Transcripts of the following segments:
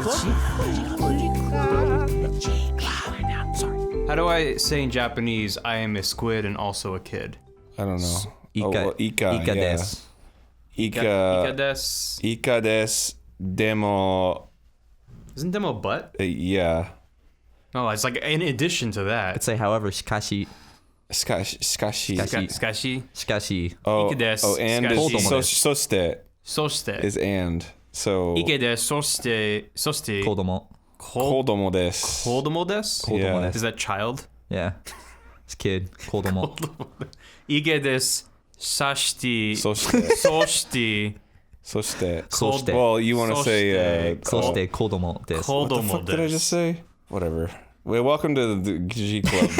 How do I say in Japanese, I am a squid and also a kid? I don't know. Ika desu. Ika des. Ika desu. Demo. Isn't demo butt? Yeah. Oh, it's like in addition to that. I'd say, however, shikashi. Skashi. Skashi. Oh, Ika desu. oh, and Skashi. soste Soste. is and. So. Ike desu. Soste. Kodomo. Kodomo desu. Kodomo desu? Yeah. Is that child? Yeah. It's kid. Kodomo. Ike desu. Sashti. Soste. Soshti. Soste. Well, you want to say... Soste kodomo desu. What the fuck did I just say? Whatever. Wait, welcome to the G Club.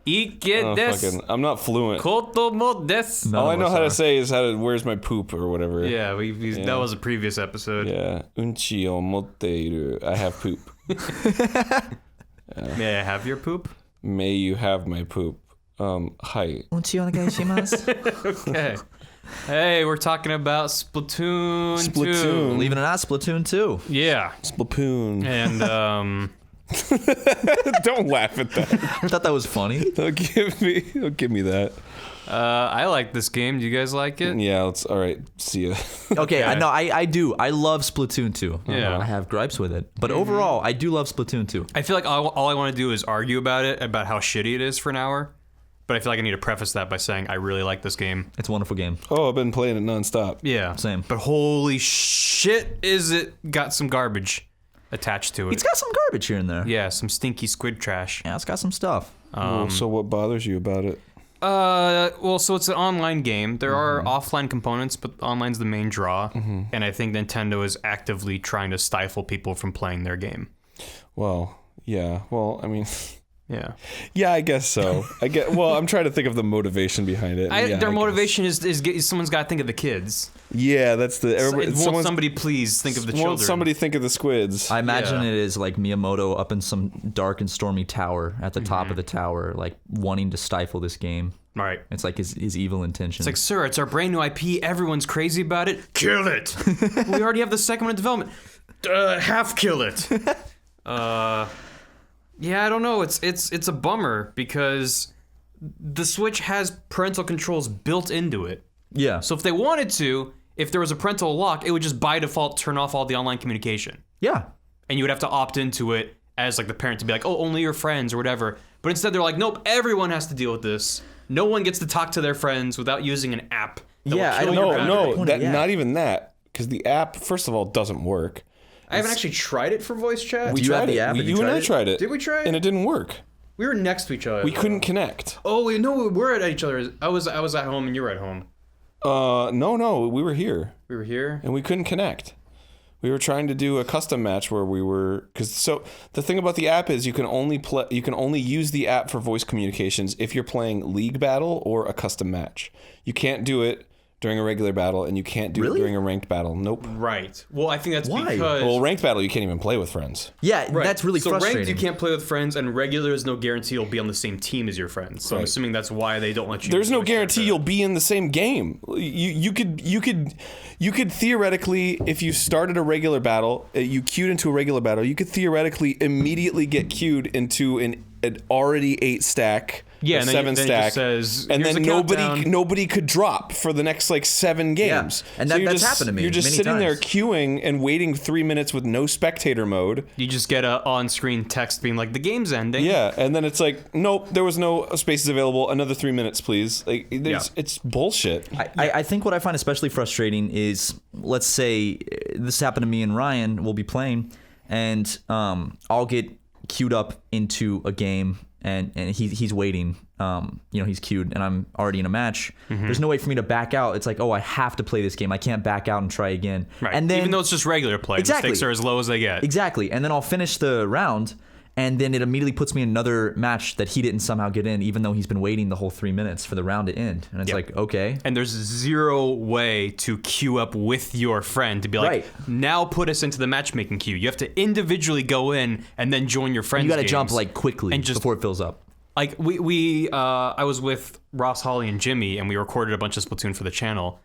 Ike desu. I'm not fluent. Kodomo desu. All I know how to say is where's my poop or whatever. Yeah, that was a previous episode. Yeah. Unchi o motteiru. I have poop. May I have your poop? May you have my poop. Hi. Unchi onegaishimasu. Okay. Hey, we're talking about Splatoon 2. Believe it or not, Splatoon 2. Yeah. Splatoon. And, Don't laugh at that. I thought that was funny. Don't give me that. I like this game. Do you guys like it? Yeah, all right. See ya. Okay, I do. I love Splatoon 2. Yeah. I have gripes with it. But overall, I do love Splatoon 2. I feel like all I want to do is argue about it, about how shitty it is for an hour. But I feel like I need to preface that by saying I really like this game. It's a wonderful game. Oh, I've been playing it nonstop. Yeah. Same. But holy shit, is it got some garbage attached to it. It's got some garbage here and there. Yeah, some stinky squid trash. Yeah, it's got some stuff. So what bothers you about it? Well, so it's an online game. There are offline components, but online's the main draw. And I think Nintendo is actively trying to stifle people from playing their game. Well, yeah. Well, I mean... Yeah. Yeah, I guess so. I'm trying to think of the motivation behind it. Their motivation is someone's got to think of the kids. Yeah, that's the... Won't somebody please think of the children? Won't somebody think of the squids? I imagine it is like Miyamoto up in some dark and stormy tower at the top of the tower, like wanting to stifle this game. Right. It's like his evil intention. It's like, sir, it's our brand new IP. Everyone's crazy about it. Kill it. We already have the second one in development. Half kill it. Yeah, I don't know. It's a bummer because the Switch has parental controls built into it. Yeah. So if they wanted to, if there was a parental lock, it would just by default turn off all the online communication. Yeah. And you would have to opt into it as like the parent to be like, oh, only your friends or whatever. But instead they're like, nope, everyone has to deal with this. No one gets to talk to their friends without using an app. Not even that. Because the app, first of all, doesn't work. I haven't actually tried it for voice chat. Do you have the app? You and I tried it. Did we try it? And it didn't work. We were next to each other. We couldn't connect. Oh, we were at each other's. I was at home and you were at home. No, we were here. We were here? And we couldn't connect. We were trying to do a custom match where we were... So the thing about the app is you can only use the app for voice communications if you're playing League Battle or a custom match. You can't do it during a regular battle, and you can't do it during a ranked battle. Nope. Right. Well, I think that's Why? because... Well, ranked battle, you can't even play with friends. Yeah, Right. that's really so frustrating. ranked, you can't play with friends, and regular is no guarantee you'll be on the same team as your friends. So I'm assuming that's why they don't let you... There's no guarantee you'll be in the same game. You could theoretically, if you started a regular battle, you queued into a regular battle, you could theoretically immediately get queued into an already 8 stack. Yeah, and then 7 then stack, it just says, and here's then a countdown. nobody could drop for the next like 7 games. Yeah, and So that's happened to me You're just many sitting there times. queuing and waiting 3 minutes with no spectator mode. You just get a on-screen text being like, the game's ending. Yeah, and then it's like, nope, there was no spaces available. Another 3 minutes, please. Like, it's bullshit. I think what I find especially frustrating is, let's say this happened to me and Ryan. We'll be playing, and I'll get queued up into a game, and he's waiting. He's queued, and I'm already in a match. There's no way for me to back out. It's like, oh, I have to play this game. I can't back out and try again. Right. And then, even though it's just regular play, the stakes are as low as they get. Exactly. And then I'll finish the round, and then it immediately puts me in another match that he didn't somehow get in, even though he's been waiting the whole 3 minutes for the round to end. And it's like, okay. And there's zero way to queue up with your friend to be like, now put us into the matchmaking queue. You have to individually go in and then join your friends' You got to games. jump like quickly and just, before it fills up. Like I was with Ross, Holly, and Jimmy, and we recorded a bunch of Splatoon for the channel,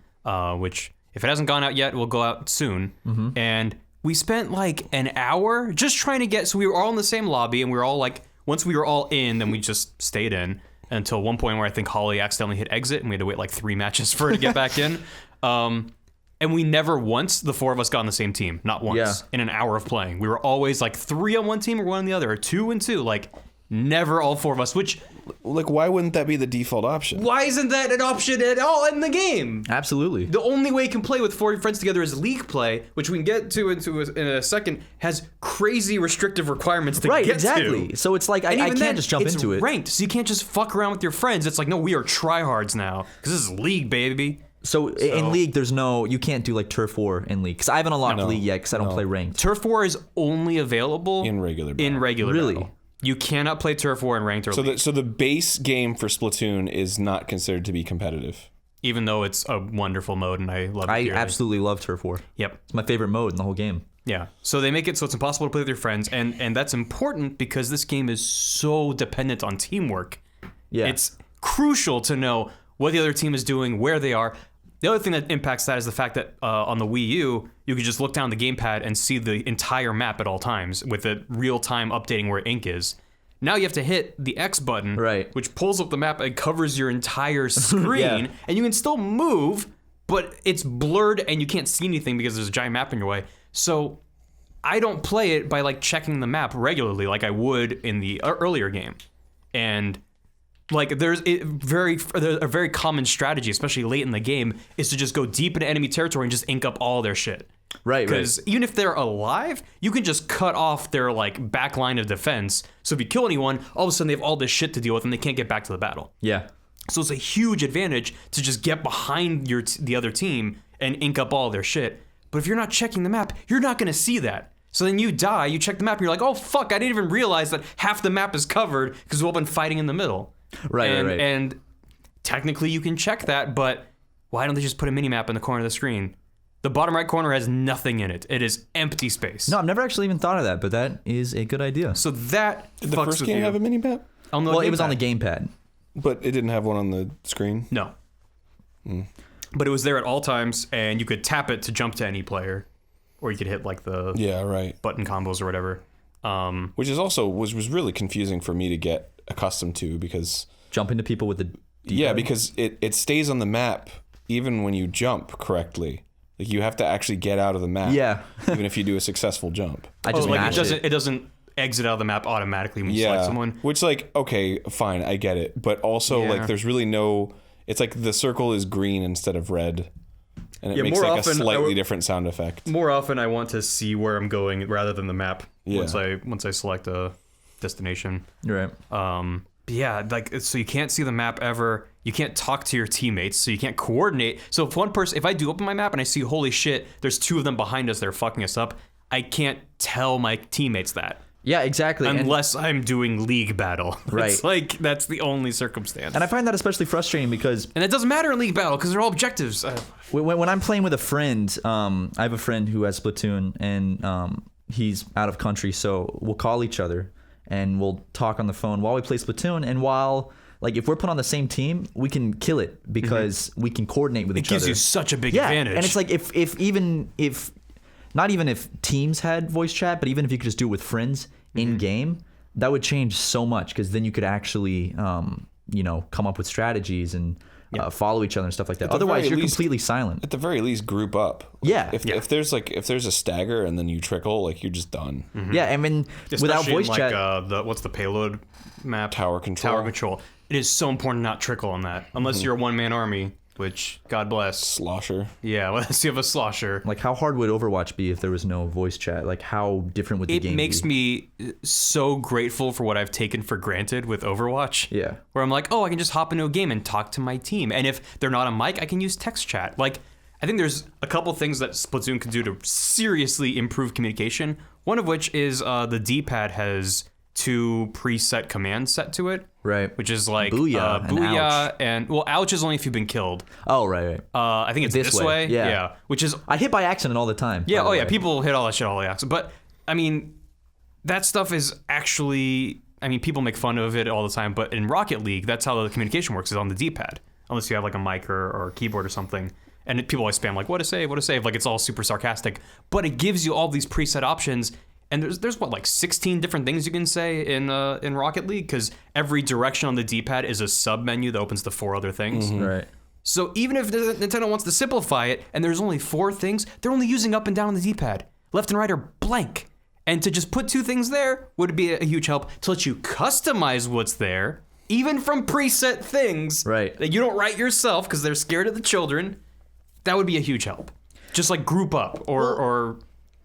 which if it hasn't gone out yet, will go out soon. And we spent like an hour just trying to get. So we were all in the same lobby, and we were all like, once we were all in, then we just stayed in until one point where I think Holly accidentally hit exit, and we had to wait like 3 matches for her to get back in. And we never once, the 4 of us, got on the same team. Not once in an hour of playing. We were always like 3 on one team or 1 on the other, or 2 and 2. Like, never all 4 of us, which... Like, why wouldn't that be the default option? Why isn't that an option at all in the game? Absolutely. The only way you can play with 4 friends together is league play, which we can get to in a second, has crazy restrictive requirements to get to. Right, exactly. So it's like, I can't just jump into it. It's ranked, so you can't just fuck around with your friends. It's like, no, we are tryhards now, because this is league, baby. So in League, you can't do like Turf War in League. Because I haven't unlocked League yet because I don't play ranked. Turf War is only available in regular battle. Really? Battle. You cannot play Turf War in ranked or League. So the base game for Splatoon is not considered to be competitive. Even though it's a wonderful mode and I love it. I absolutely love Turf War. Yep. It's my favorite mode in the whole game. Yeah. So they make it so it's impossible to play with your friends, and that's important because this game is so dependent on teamwork. Yeah. It's crucial to know what the other team is doing, where they are. The other thing that impacts that is the fact that on the Wii U, you can just look down the gamepad and see the entire map at all times with it real-time updating where ink is. Now you have to hit the X button, right, which pulls up the map and covers your entire screen, and you can still move, but it's blurred and you can't see anything because there's a giant map in your way. So I don't play it by like checking the map regularly like I would in the earlier game. And like there's a very common strategy, especially late in the game, is to just go deep into enemy territory and just ink up all their shit. Right, Because even if they're alive, you can just cut off their like back line of defense. So if you kill anyone, all of a sudden they have all this shit to deal with and they can't get back to the battle. Yeah. So it's a huge advantage to just get behind the other team and ink up all their shit. But if you're not checking the map, you're not going to see that. So then you die, you check the map, and you're like, oh fuck, I didn't even realize that half the map is covered because we've all been fighting in the middle. Right. And technically you can check that, but why don't they just put a mini-map in the corner of the screen? The bottom right corner has nothing in it. It is empty space. No, I've never actually even thought of that, but that is a good idea. So that Did the first game have a mini-map? Well, it was on the gamepad. But it didn't have one on the screen? No. But it was there at all times, and you could tap it to jump to any player. Or you could hit like the button combos or whatever. Which is also was really confusing for me to get accustomed to because... Jump into people with the D-pad? Yeah, because it stays on the map even when you jump correctly. Like you have to actually get out of the map. Yeah. Even if you do a successful jump. I just it doesn't exit out of the map automatically when you select someone. Which like, okay, fine, I get it. But also like there's really no... It's like the circle is green instead of red. And it makes like a slightly different sound effect. More often I want to see where I'm going rather than the map once I select a destination. Right. Yeah, like so you can't see the map ever. You can't talk to your teammates, so you can't coordinate. So if I do open my map and I see, holy shit, there's 2 of them behind us that are fucking us up, I can't tell my teammates that. Yeah, exactly. Unless I'm doing league battle. Right. It's like, that's the only circumstance. And I find that especially frustrating because... And it doesn't matter in league battle because they're all objectives. When I'm playing with a friend, I have a friend who has Splatoon, and he's out of country, so we'll call each other, and we'll talk on the phone while we play Splatoon, and while... Like, if we're put on the same team, we can kill it because we can coordinate with each other. It gives you such a big advantage. And it's like, if not even if teams had voice chat, but even if you could just do it with friends in-game, that would change so much because then you could actually, come up with strategies and follow each other and stuff like that. Otherwise, you're completely silent. At the very least, group up. Yeah. If there's a stagger and then you trickle, like you're just done. Yeah, I mean, without voice chat, what's the payload map? Tower control. It is so important to not trickle on that unless you're a one-man army, which God bless. Slosher. Yeah, unless you have a slosher. Like, how hard would Overwatch be if there was no voice chat? Like, how different would the game be? It makes me so grateful for what I've taken for granted with Overwatch. Yeah. Where I'm like, oh, I can just hop into a game and talk to my team. And if they're not on mic, I can use text chat. Like, I think there's a couple things that Splatoon can do to seriously improve communication. One of which is the D-pad has 2 preset commands set to it. Right. Which is like booyah and well, ouch is only if you've been killed. Oh, right. I think it's this way. Yeah. Which is I hit by accident all the time. Yeah. Oh, yeah. People hit all that shit all the accident. But I mean, that stuff is actually. I mean, people make fun of it all the time. But in Rocket League, that's how the communication works is on the D-pad, unless you have like a mic or a keyboard or something. And people always spam like, what a save, what a save. Like it's all super sarcastic. But it gives you all these preset options. And there's what, like 16 different things you can say in Rocket League? Because every direction on the D-pad is a sub-menu that opens to 4 other things. Right. So even if Nintendo wants to simplify it and there's only 4 things, they're only using up and down on the D-pad. Left and right are blank. And to just put 2 things there would be a huge help. To let you customize what's there, even from preset things that you don't write yourself because they're scared of the children, that would be a huge help. Just like group up or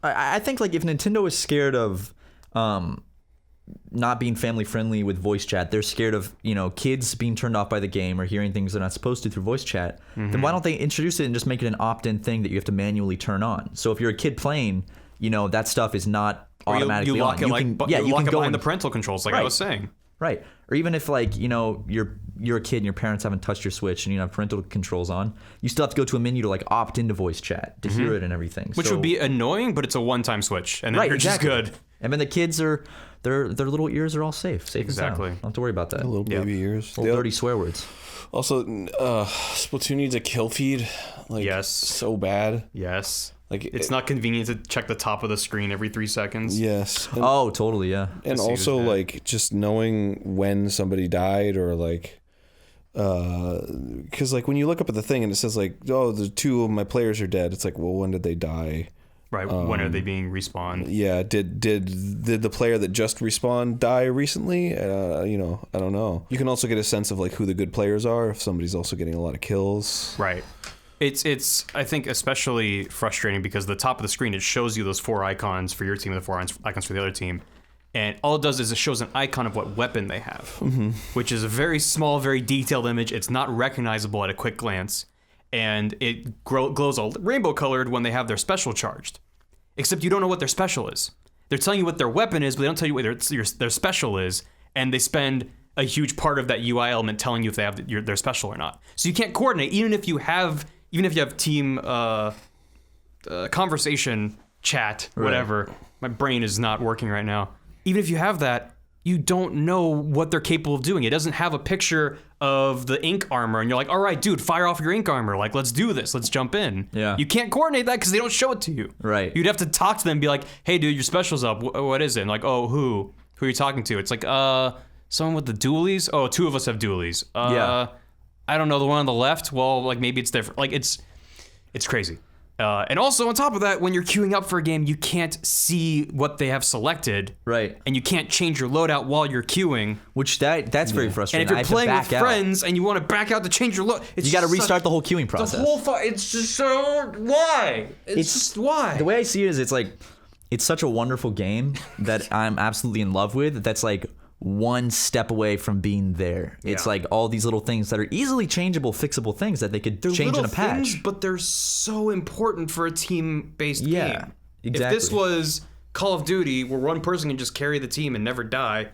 I think like if Nintendo is scared of not being family friendly with voice chat, they're scared of, you know, kids being turned off by the game or hearing things they're not supposed to through voice chat, then why don't they introduce it and just make it an opt-in thing that you have to manually turn on? So if you're a kid playing, you know, that stuff is not automatically you lock on. You lock it behind the parental controls, like I was saying. Right. Or even if, like, you know, you're a kid and your parents haven't touched your Switch and you have parental controls on, you still have to go to a menu to, like, opt into voice chat to hear it and everything. Which would be annoying, but it's a one-time switch, and then you're just good. And then the kids are, their little ears are all safe Exactly. and sound. Don't have to worry about that. Little baby ears. Little dirty swear words. Also, Splatoon needs a kill feed. Like, Yes. so bad. Yes. Like It's not convenient to check the top of the screen every 3 seconds. Yes. And, Oh, totally, yeah. and see who's also, dead. like, just knowing when somebody died or, like, because, like, when you look up at the thing and it says, like, oh, the 2 of my players are dead, it's like, well, when did they die? Right. When are they being respawned? Yeah. Did the player that just respawned die recently? You know, I don't know. You can also get a sense of, like, who the good players are if somebody's also getting a lot of kills. Right. It's I think especially frustrating because the top of the screen, it shows you those 4 icons for your team and the 4 icons for the other team. And all it does is it shows an icon of what weapon they have, which is a very small, very detailed image. It's not recognizable at a quick glance. And it glows all rainbow colored when they have their special charged. Except you don't know what their special is. They're telling you what their weapon is, but they don't tell you what their special is. And they spend a huge part of that UI element telling you if they have their special or not. So you can't coordinate, even if you have team conversation, chat, whatever. My brain is not working right now. Even if you have that, you don't know what they're capable of doing. It doesn't have a picture of the ink armor, and you're like, all right, dude, fire off your ink armor. Like, let's do this. Let's jump in. Yeah. You can't coordinate that because they don't show it to you. Right. You'd have to talk to them and be like, hey, dude, your special's up. What is it? And like, oh, who? Who are you talking to? It's like, someone with the dualies? Oh, 2 of us have dualies. Yeah. I don't know, the one on the left? Well, like, maybe it's different. Like, it's crazy. And also, on top of that, when you're queuing up for a game, you can't see what they have selected. Right. And you can't change your loadout while you're queuing. Which that's very frustrating. And if you're I have to playing with back out. friends and you want to back out to change your load, You got to restart the whole queuing process. It's just so... Why? It's just why? The way I see it is it's like, it's such a wonderful game that I'm absolutely in love with. That's like one step away from being there. It's like all these little things that are easily changeable, fixable things that they could change in a patch. Things, but they're so important for a team-based game. Exactly. If this was Call of Duty, where one person can just carry the team and never die,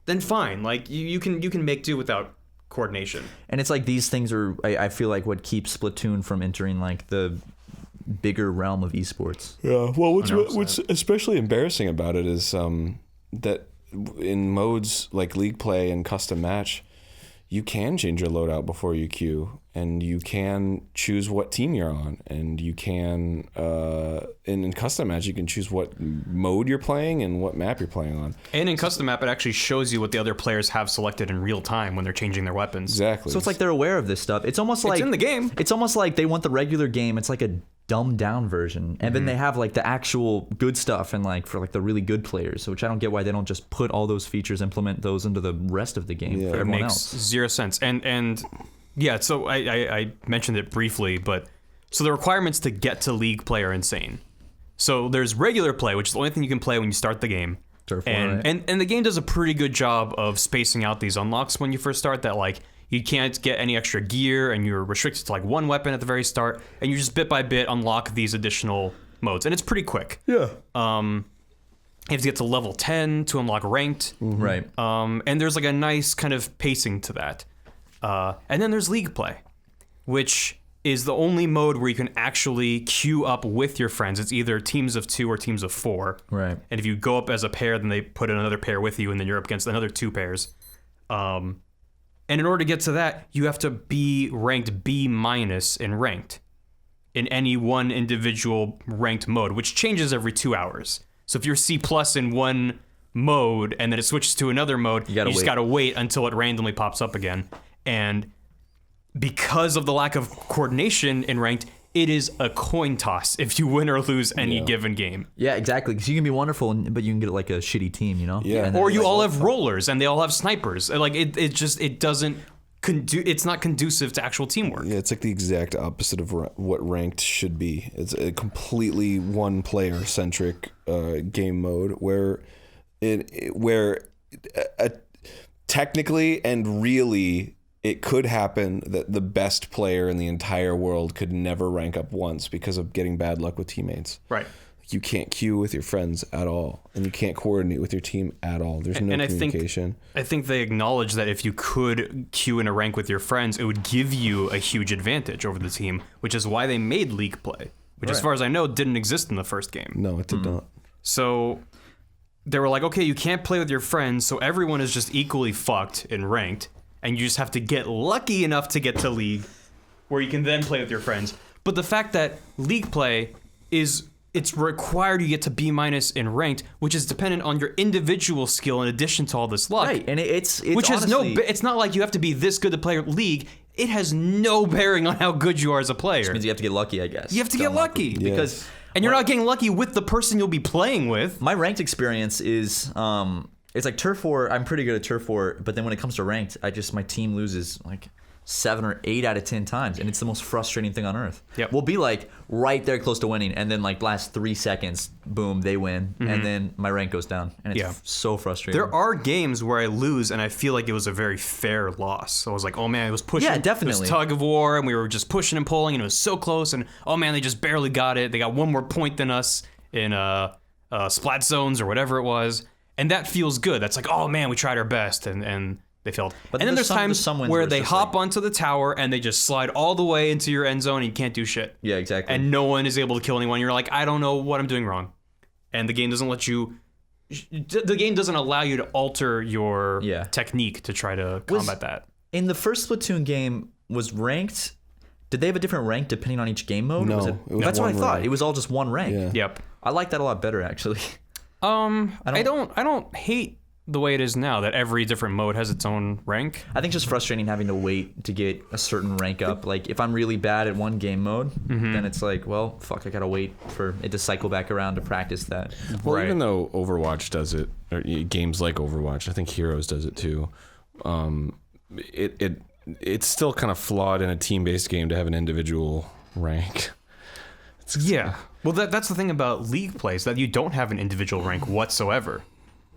then fine. Like you can make do without coordination. And it's like these things are, I feel like, what keeps Splatoon from entering like the bigger realm of esports. Yeah. Well, what's especially embarrassing about it is that in modes like League Play and Custom Match, you can change your loadout before you queue, and you can choose what team you're on, and you can in Custom Match you can choose what mode you're playing and what map you're playing on. And in Custom Map, it actually shows you what the other players have selected in real time when they're changing their weapons. Exactly. So it's like they're aware of this stuff. It's almost like It's in the game. It's almost like they want the regular game. It's like a dumbed down version, and then they have like the actual good stuff and like for like the really good players, which I don't get why they don't just put all those features, implement those into the rest of the game for It everyone makes else. 0 sense. And yeah, so I mentioned it briefly, but so the requirements to get to League Play are insane. So there's regular play, which is the only thing you can play when you start the game. And the game does a pretty good job of spacing out these unlocks when you first start, that like you can't get any extra gear and you're restricted to like one weapon at the very start, and you just bit by bit unlock these additional modes, and it's pretty quick. Yeah. You have to get to level 10 to unlock ranked. Right. And there's like a nice kind of pacing to that. And then there's League Play, which is the only mode where you can actually queue up with your friends. It's either teams of 2 or teams of 4. Right. And if you go up as a pair, then they put another pair with you, and then you're up against another 2 pairs. And in order to get to that, you have to be ranked B- in ranked. in any one individual ranked mode, which changes every 2 hours. So if you're C+ in one mode and then it switches to another mode, you just gotta wait until it randomly pops up again. And because of the lack of coordination in ranked, it is a coin toss if you win or lose any given game. Yeah, exactly. Because you can be wonderful, but you can get like a shitty team, you know? Yeah. Or you all have rollers and they all have snipers. Like it doesn't it's not conducive to actual teamwork. Yeah, it's like the exact opposite of what ranked should be. It's a completely one player centric game mode where technically and really it could happen that the best player in the entire world could never rank up once because of getting bad luck with teammates. Right. You can't queue with your friends at all, and you can't coordinate with your team at all. There's no communication. I think they acknowledge that if you could queue in a rank with your friends, it would give you a huge advantage over the team, which is why they made League Play, which as far as I know, didn't exist in the first game. No, it did not. So they were like, okay, you can't play with your friends, so everyone is just equally fucked in ranked, and you just have to get lucky enough to get to League, where you can then play with your friends. But the fact that League Play it's required you get to B- in ranked, which is dependent on your individual skill in addition to all this luck. Right, and it's which honestly, it's not like you have to be this good to play League. It has no bearing on how good you are as a player. Which means you have to get lucky, I guess. You have to get lucky. Because and you're not getting lucky with the person you'll be playing with. my ranked experience is it's like Turf War. I'm pretty good at Turf War, but then when it comes to ranked, my team loses like 7 or 8 out of 10 times, and it's the most frustrating thing on earth. Yep. We'll be like right there close to winning, and then like last 3 seconds, boom, they win, and then my rank goes down, and it's so frustrating. There are games where I lose, and I feel like it was a very fair loss. So I was like, oh man, it was pushing. Yeah, definitely. It was tug of war, and we were just pushing and pulling, and it was so close, and oh man, they just barely got it. They got one more point than us in splat zones or whatever it was, and that feels good. That's like, oh man, we tried our best, and they failed. But and then there's times where they hop like, onto the tower and they just slide all the way into your end zone and you can't do shit. Yeah, exactly. And no one is able to kill anyone. You're like, I don't know what I'm doing wrong. And the game doesn't let you... The game doesn't allow you to alter your technique to try to combat that. In the first Splatoon game, was ranked... Did they have a different rank depending on each game mode? No. It was that's what I thought. Rank. It was all just one rank. Yeah. Yep. I like that a lot better, actually. I don't hate the way it is now that every different mode has its own rank. I think it's just frustrating having to wait to get a certain rank up. Like if I'm really bad at one game mode, then it's like, well, fuck, I gotta wait for it to cycle back around to practice that. Well, even though Overwatch does it, or games like Overwatch, I think Heroes does it too. It's still kind of flawed in a team-based game to have an individual rank. Yeah. Well, that's the thing about League Play, is that you don't have an individual rank whatsoever.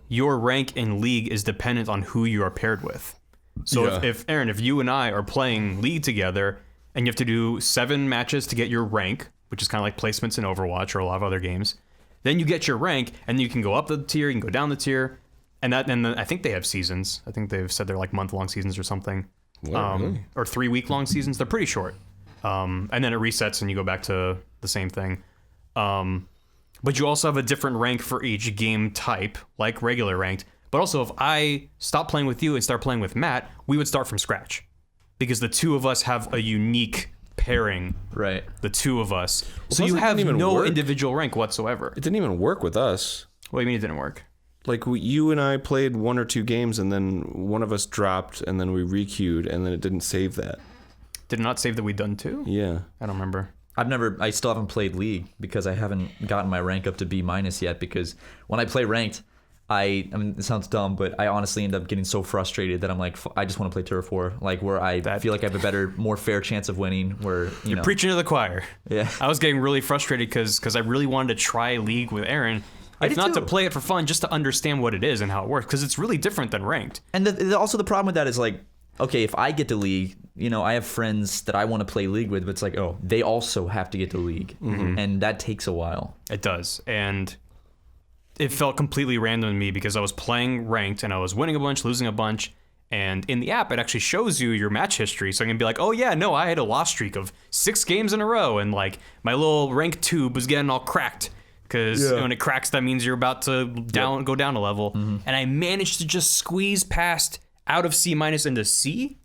Your rank in League is dependent on who you are paired with. So if Aaron, if you and I are playing League together and you have to do 7 matches to get your rank, which is kind of like placements in Overwatch or a lot of other games, then you get your rank and you can go up the tier, you can go down the tier, and then I think they have seasons. I think they've said they're like month-long seasons or something. Really? Or 3-week-long seasons. They're pretty short. And then it resets and you go back to the same thing. But you also have a different rank for each game type, like regular ranked. But also, if I stop playing with you and start playing with Matt, we would start from scratch. Because the two of us have a unique pairing. Right. The two of us. Well, so you have no work. Individual rank whatsoever. It didn't even work with us. What do you mean it didn't work? Like, you and I played 1 or 2 games, and then one of us dropped, and then we re-queued, and then it didn't save that. Did it not save that we'd done 2? Yeah. I don't remember. I still haven't played League because I haven't gotten my rank up to B- yet, because when I play ranked, I mean, it sounds dumb, but I honestly end up getting so frustrated that I'm like, I just want to play Turf War, like where I feel like I have a better, more fair chance of winning, where, You're preaching to the choir. Yeah. I was getting really frustrated because I really wanted to try League with Aaron. If not to play it for fun, just to understand what it is and how it works, because it's really different than ranked. And also the problem with that is like, okay, if I get to League, I have friends that I want to play League with, but it's like, oh, they also have to get to League, and that takes a while. It does, and it felt completely random to me because I was playing ranked and I was winning a bunch, losing a bunch, and in the app it actually shows you your match history, so I can be like, oh yeah, no, I had a loss streak of 6 games in a row, and like my little rank tube was getting all cracked. Because when it cracks, that means you're about to go down a level. And I managed to just squeeze past out of C- into C.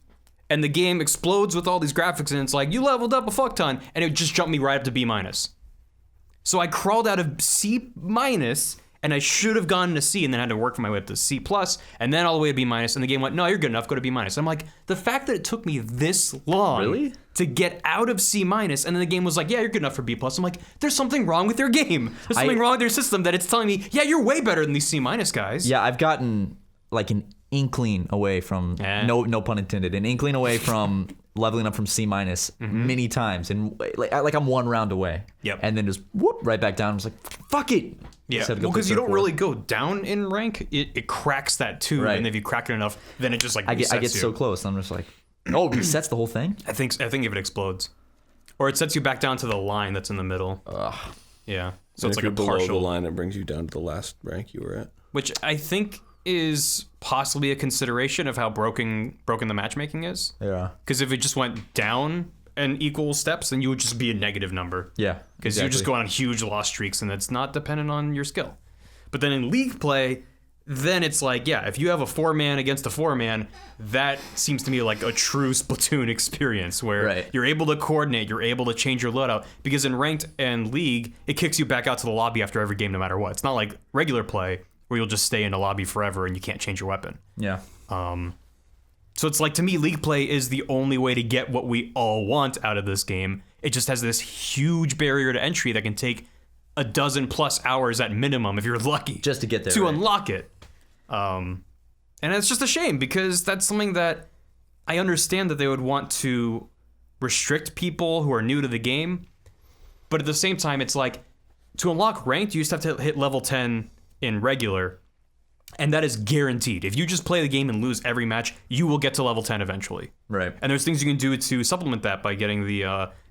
and the game explodes with all these graphics, and it's like, you leveled up a fuck ton, and it just jumped me right up to B-. So I crawled out of C-, and I should have gone to C, and then had to work my way up to C+, and then all the way to B-, and the game went, no, you're good enough, go to B-. I'm like, the fact that it took me this long to get out of C-, and then the game was like, yeah, you're good enough for B+. I'm like, there's something wrong with your game. There's something wrong with your system that it's telling me, yeah, you're way better than these C- guys. Yeah, I've gotten like an inkling away from, no pun intended, an inkling away from leveling up from C- many times, and like I'm one round away. Yep. And then just whoop right back down. I was like, fuck it. Yeah, well, because you don't really go down in rank, it cracks that too, and if you crack it enough, then it just like resets I get so close. I'm just like, oh, it resets the whole thing. I think if it explodes, or it sets you back down to the line that's in the middle. Yeah, so and it's if like you're a below partial the line. It brings you down to the last rank you were at, which I think is possibly a consideration of how broken the matchmaking is. Yeah, because if it just went down and equal steps, then you would just be a negative number. Yeah, because you just go on huge loss streaks, and that's not dependent on your skill. But then in league play, then it's like, yeah, if you have a 4-man against a 4-man, that seems to me like a true Splatoon experience where you're able to coordinate, you're able to change your loadout. Because in ranked and league, it kicks you back out to the lobby after every game, no matter what. It's not like regular play where you'll just stay in a lobby forever and you can't change your weapon. Yeah. So it's like, to me, league play is the only way to get what we all want out of this game. It just has this huge barrier to entry that can take a dozen plus hours at minimum if you're lucky. Just to get there. To unlock it. And it's just a shame, because that's something that I understand that they would want to restrict people who are new to the game. But at the same time, it's like, to unlock ranked, you just have to hit level 10 in regular. And that is guaranteed. If you just play the game and lose every match, you will get to level 10 eventually. Right. And there's things you can do to supplement that by getting the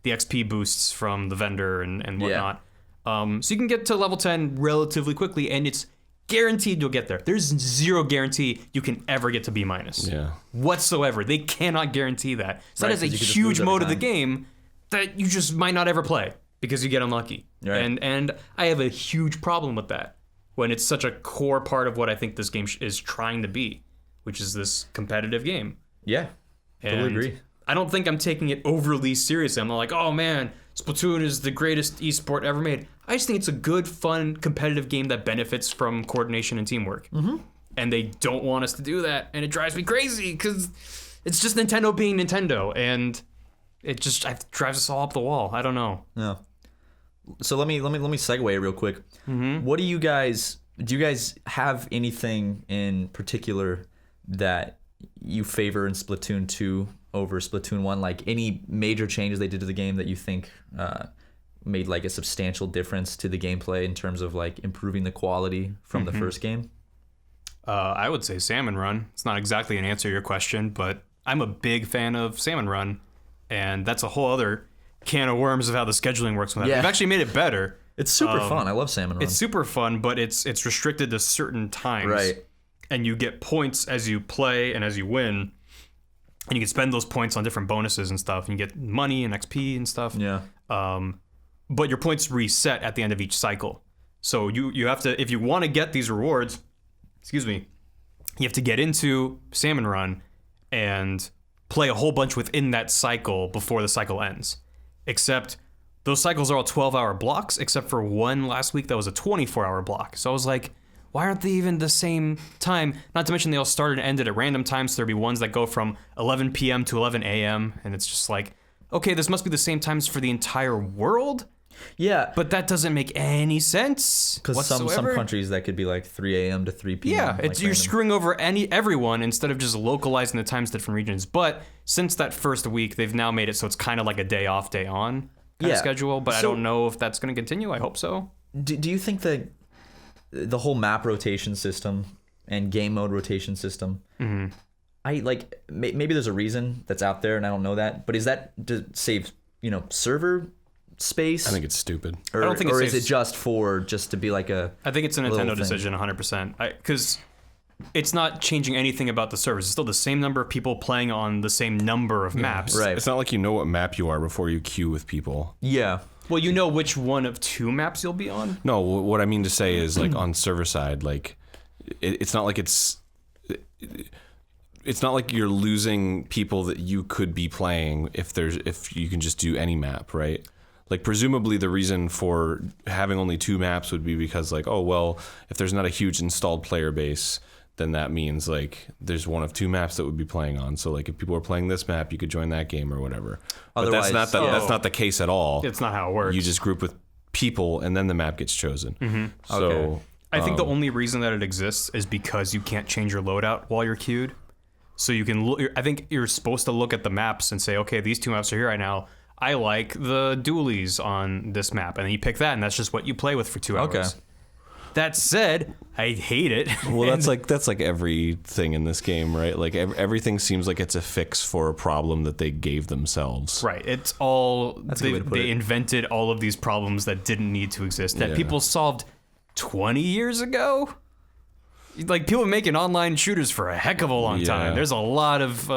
XP boosts from the vendor and whatnot. So you can get to level 10 relatively quickly, and it's guaranteed you'll get there. There's zero guarantee you can ever get to B- whatsoever. They cannot guarantee that. So that is a huge mode of the game that you just might not ever play because you get unlucky. Right. And I have a huge problem with that, when it's such a core part of what I think this game is trying to be, which is this competitive game. Yeah, totally agree. I don't think I'm taking it overly seriously. I'm not like, oh man, Splatoon is the greatest esport ever made. I just think it's a good, fun, competitive game that benefits from coordination and teamwork. Mm-hmm. And they don't want us to do that, and it drives me crazy, because it's just Nintendo being Nintendo, and it just drives us all up the wall. I don't know. Yeah. So let me segue real quick. Mm-hmm. What do you guys have anything in particular that you favor in Splatoon 2 over Splatoon 1? Like any major changes they did to the game that you think made like a substantial difference to the gameplay in terms of like improving the quality from the first game? I would say Salmon Run. It's not exactly an answer to your question, but I'm a big fan of Salmon Run, and that's a whole other can of worms of how the scheduling works with that. They've actually made it better. It's super fun. I love Salmon Run. It's super fun, but it's restricted to certain times. Right. And you get points as you play and as you win. And you can spend those points on different bonuses and stuff. And you get money and XP and stuff. Yeah. But your points reset at the end of each cycle. So you have to, if you want to get these rewards, you have to get into Salmon Run and play a whole bunch within that cycle before the cycle ends. Except those cycles are all 12-hour blocks, except for one last week that was a 24-hour block. So I was like, why aren't they even the same time? Not to mention they all started and ended at random times. So there'd be ones that go from 11 p.m. to 11 a.m. And it's just like, okay, this must be the same times for the entire world? Yeah. But that doesn't make any sense. Because some countries that could be like 3 a.m. to 3 p.m. Yeah, like you're screwing over everyone instead of just localizing the times to different regions. But since that first week, they've now made it so it's kind of like a day off, day on kind of schedule. But I don't know if that's going to continue. I hope so. Do you think that the whole map rotation system and game mode rotation system, I like maybe there's a reason that's out there and I don't know that, but is that to save server space? I think it's stupid. Or, I don't think is it just to be like a... I think it's a Nintendo decision 100%. Because it's not changing anything about the servers. It's still the same number of people playing on the same number of maps. Right. It's not like you know what map you are before you queue with people. Yeah. Well, you know which one of two maps you'll be on? No, what I mean to say is like on server side, like it's not like it's it's not like you're losing people that you could be playing if you can just do any map, right? Like presumably the reason for having only 2 maps would be because like, oh well, if there's not a huge installed player base, then that means like there's one of 2 maps that would be playing on. So like if people are playing this map, you could join that game or whatever. Otherwise, but that's not the case at all. It's not how it works. You just group with people and then the map gets chosen. So Okay. I think the only reason that it exists is because you can't change your loadout while you're queued. So you can I think you're supposed to look at the maps and say, okay, these 2 maps are here right now. I like the dualies on this map, and then you pick that, and that's just what you play with for 2 hours. Okay. That said, I hate it. Well, that's like everything in this game, right? Like everything seems like it's a fix for a problem that they gave themselves. Right. It's all a good way to put it. they invented all of these problems that didn't need to exist that people solved 20 years ago. Like people have been making online shooters for a heck of a long time. There's a lot of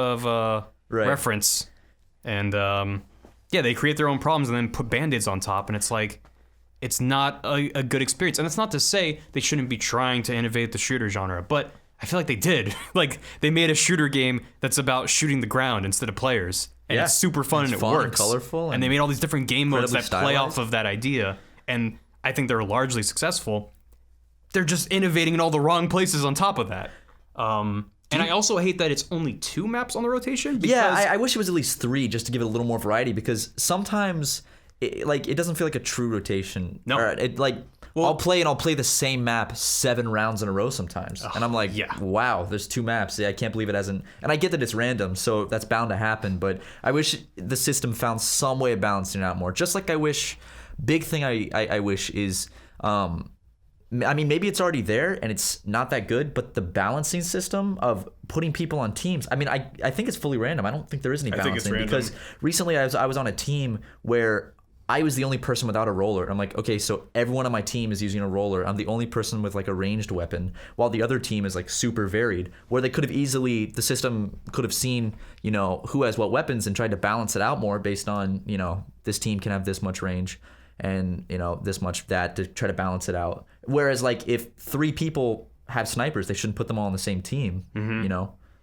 reference, and they create their own problems and then put band-aids on top, and it's like, it's not a good experience. And that's not to say they shouldn't be trying to innovate the shooter genre, but I feel like they did. Like, they made a shooter game that's about shooting the ground instead of players. And it's super fun and it fun works. and colorful. And they made all these different game modes that play stylized. off of that idea. And I think they're largely successful. They're just innovating in all the wrong places on top of that. And I also hate that it's only 2 maps on the rotation. Because I wish it was at least 3 just to give it a little more variety, because sometimes it doesn't feel like a true rotation. No. I'll play the same map 7 rounds in a row sometimes. And I'm like, wow, there's 2 maps. I can't believe it hasn't. And I get that it's random, so that's bound to happen. But I wish the system found some way of balancing it out more. Just like I wish, big thing I wish is, I mean, maybe it's already there and it's not that good, but the balancing system of putting people on teams, I mean, I think it's fully random. I don't think there is any balancing, because recently I was on a team where I was the only person without a roller. I'm like, okay, so everyone on my team is using a roller. I'm the only person with like a ranged weapon, while the other team is like super varied, where they could have easily, the system could have seen, who has what weapons and tried to balance it out more based on, this team can have this much range and, this much that, to try to balance it out. Whereas like if 3 people have snipers, they shouldn't put them all on the same team,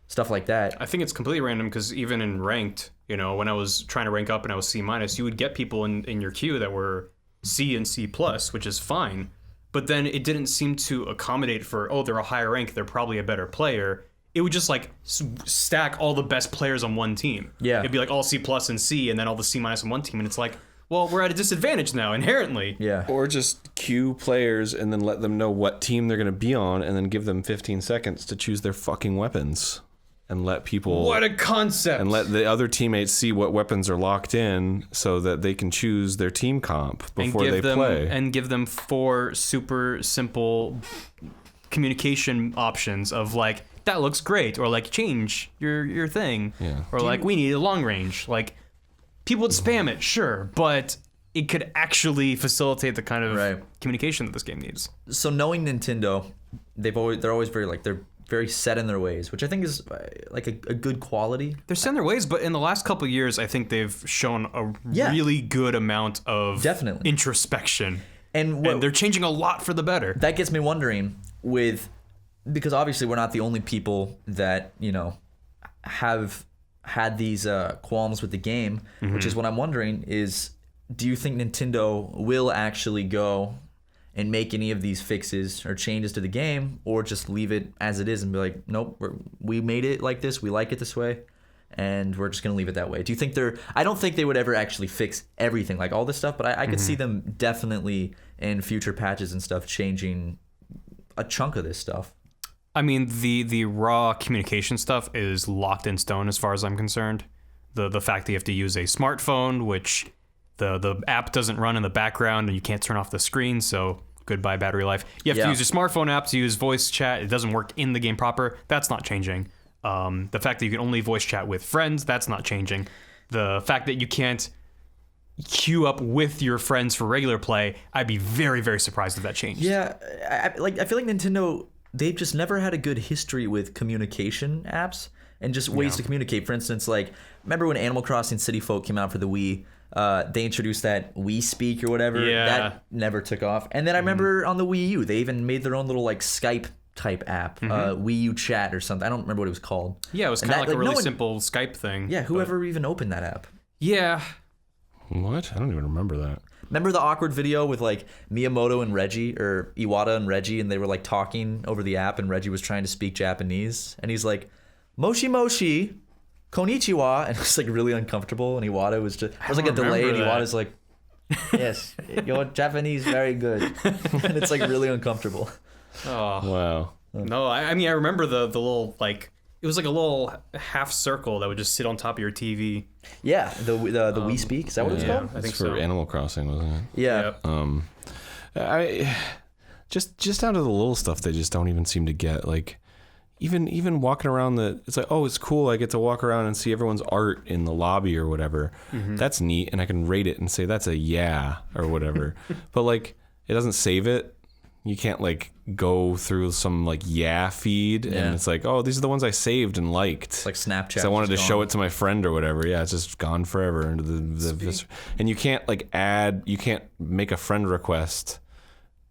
stuff like that. I think it's completely random, because even in ranked, when I was trying to rank up and I was C-, you would get people in your queue that were C and C+, which is fine. But then it didn't seem to accommodate for, oh, they're a higher rank, they're probably a better player. It would just like stack all the best players on one team. Yeah. It'd be like all C+ and C, and then all the C- on one team, and it's like, well, we're at a disadvantage now, inherently. Yeah. Or just queue players and then let them know what team they're going to be on, and then give them 15 seconds to choose their fucking weapons. And let people... What a concept! And let the other teammates see what weapons are locked in, so that they can choose their team comp before they play. And give them 4 super simple communication options of like, that looks great, or like, change your thing. Yeah. Or like, we need a long range. Like, people would spam it, sure, but it could actually facilitate the kind of communication that this game needs. So knowing Nintendo, they're always very very set in their ways, which I think is like a good quality. They're set in their ways, but in the last couple of years, I think they've shown a really good amount of introspection. And they're changing a lot for the better. That gets me wondering, because obviously we're not the only people that, have had these qualms with the game, which is what I'm wondering is, do you think Nintendo will actually go and make any of these fixes or changes to the game, or just leave it as it is and be like, nope, we made it like this, we like it this way, and we're just going to leave it that way? Do you think I don't think they would ever actually fix everything, like all this stuff, but I could see them definitely in future patches and stuff changing a chunk of this stuff. I mean, the raw communication stuff is locked in stone as far as I'm concerned. The fact that you have to use a smartphone, which the app doesn't run in the background and you can't turn off the screen, so goodbye battery life. You have to use your smartphone app to use voice chat. It doesn't work in the game proper. That's not changing. The fact that you can only voice chat with friends, that's not changing. The fact that you can't queue up with your friends for regular play, I'd be very, very surprised if that changed. Yeah, I feel like Nintendo, they've just never had a good history with communication apps and just ways to communicate. For instance, like, remember when Animal Crossing City Folk came out for the Wii? They introduced that Wii Speak or whatever. Yeah. That never took off. And then I remember on the Wii U, they even made their own little like Skype type app, Wii U Chat or something. I don't remember what it was called. Yeah, it was kind of like a really simple Skype thing. Yeah, whoever even opened that app. Yeah. What? I don't even remember that. Remember the awkward video with like Miyamoto and Reggie, or Iwata and Reggie, and they were like talking over the app, and Reggie was trying to speak Japanese, and he's like, "Moshi Moshi, konnichiwa," and it was like really uncomfortable, and Iwata was just, there was like a delay, and Iwata's like, "Yes, your Japanese very good," and it's like really uncomfortable. Oh. Wow. No, I mean, I remember the little, like, it was like a little half circle that would just sit on top of your TV. Yeah, the Wii Speak, is that what it's called? I think for Animal Crossing, wasn't it? Yeah. Yep. I just down to the little stuff they just don't even seem to get. Like, even walking around it's like, oh, it's cool. I get to walk around and see everyone's art in the lobby or whatever. That's neat, and I can rate it and say that's a yeah or whatever. But like, it doesn't save it. You can't like go through some like feed and it's like, oh, these are the ones I saved and liked. It's like Snapchat. 'Cause I wanted to show it to my friend or whatever. Yeah, it's just gone forever into and you can't like you can't make a friend request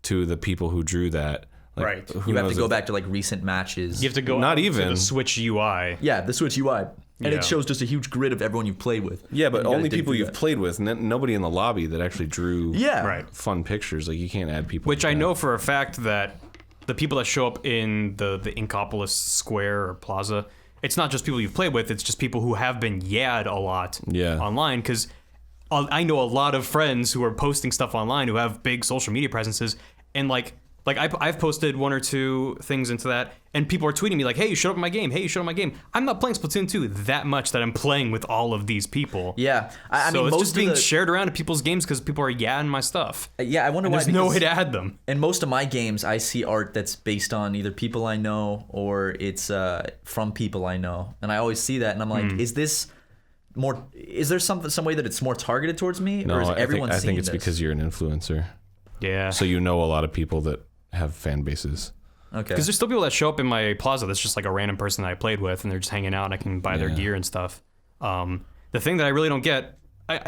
to the people who drew that. Like, Right. You have to go back to like recent matches. You have to go Not to even. the Switch UI. Yeah, the Switch UI. And Yeah. it shows just a huge grid of everyone you've played with. Yeah, but You gotta only dig people through you've that. played with. Nobody in the lobby that actually drew Right. fun pictures. Like, you can't add people. Which like I that. know for a fact that the people that show up in the Inkopolis Square or Plaza, it's not just people you've played with, it's just people who have been a lot online. Because I know a lot of friends who are posting stuff online who have big social media presences, and like I've posted one or two things into that, and people are tweeting me like, hey, you showed up in my game. Hey, you showed up in my game. I'm not playing Splatoon 2 that much that I'm playing with all of these people. Yeah. I So mean, it's most just being of the, shared around to people's games because people are in my stuff. Yeah, I wonder And why. there's no because way to add them. in most of my games, I see art that's based on either people I know or it's from people I know. And I always see that, and I'm like, is there some way that it's more targeted towards me? No, or is everyone I seeing think it's this? because you're an influencer. Yeah. So you know a lot of people that have fan bases. Okay. Because there's still people that show up in my plaza that's just like a random person that I played with, and they're just hanging out, and I can buy their gear and stuff. The thing that I really don't get,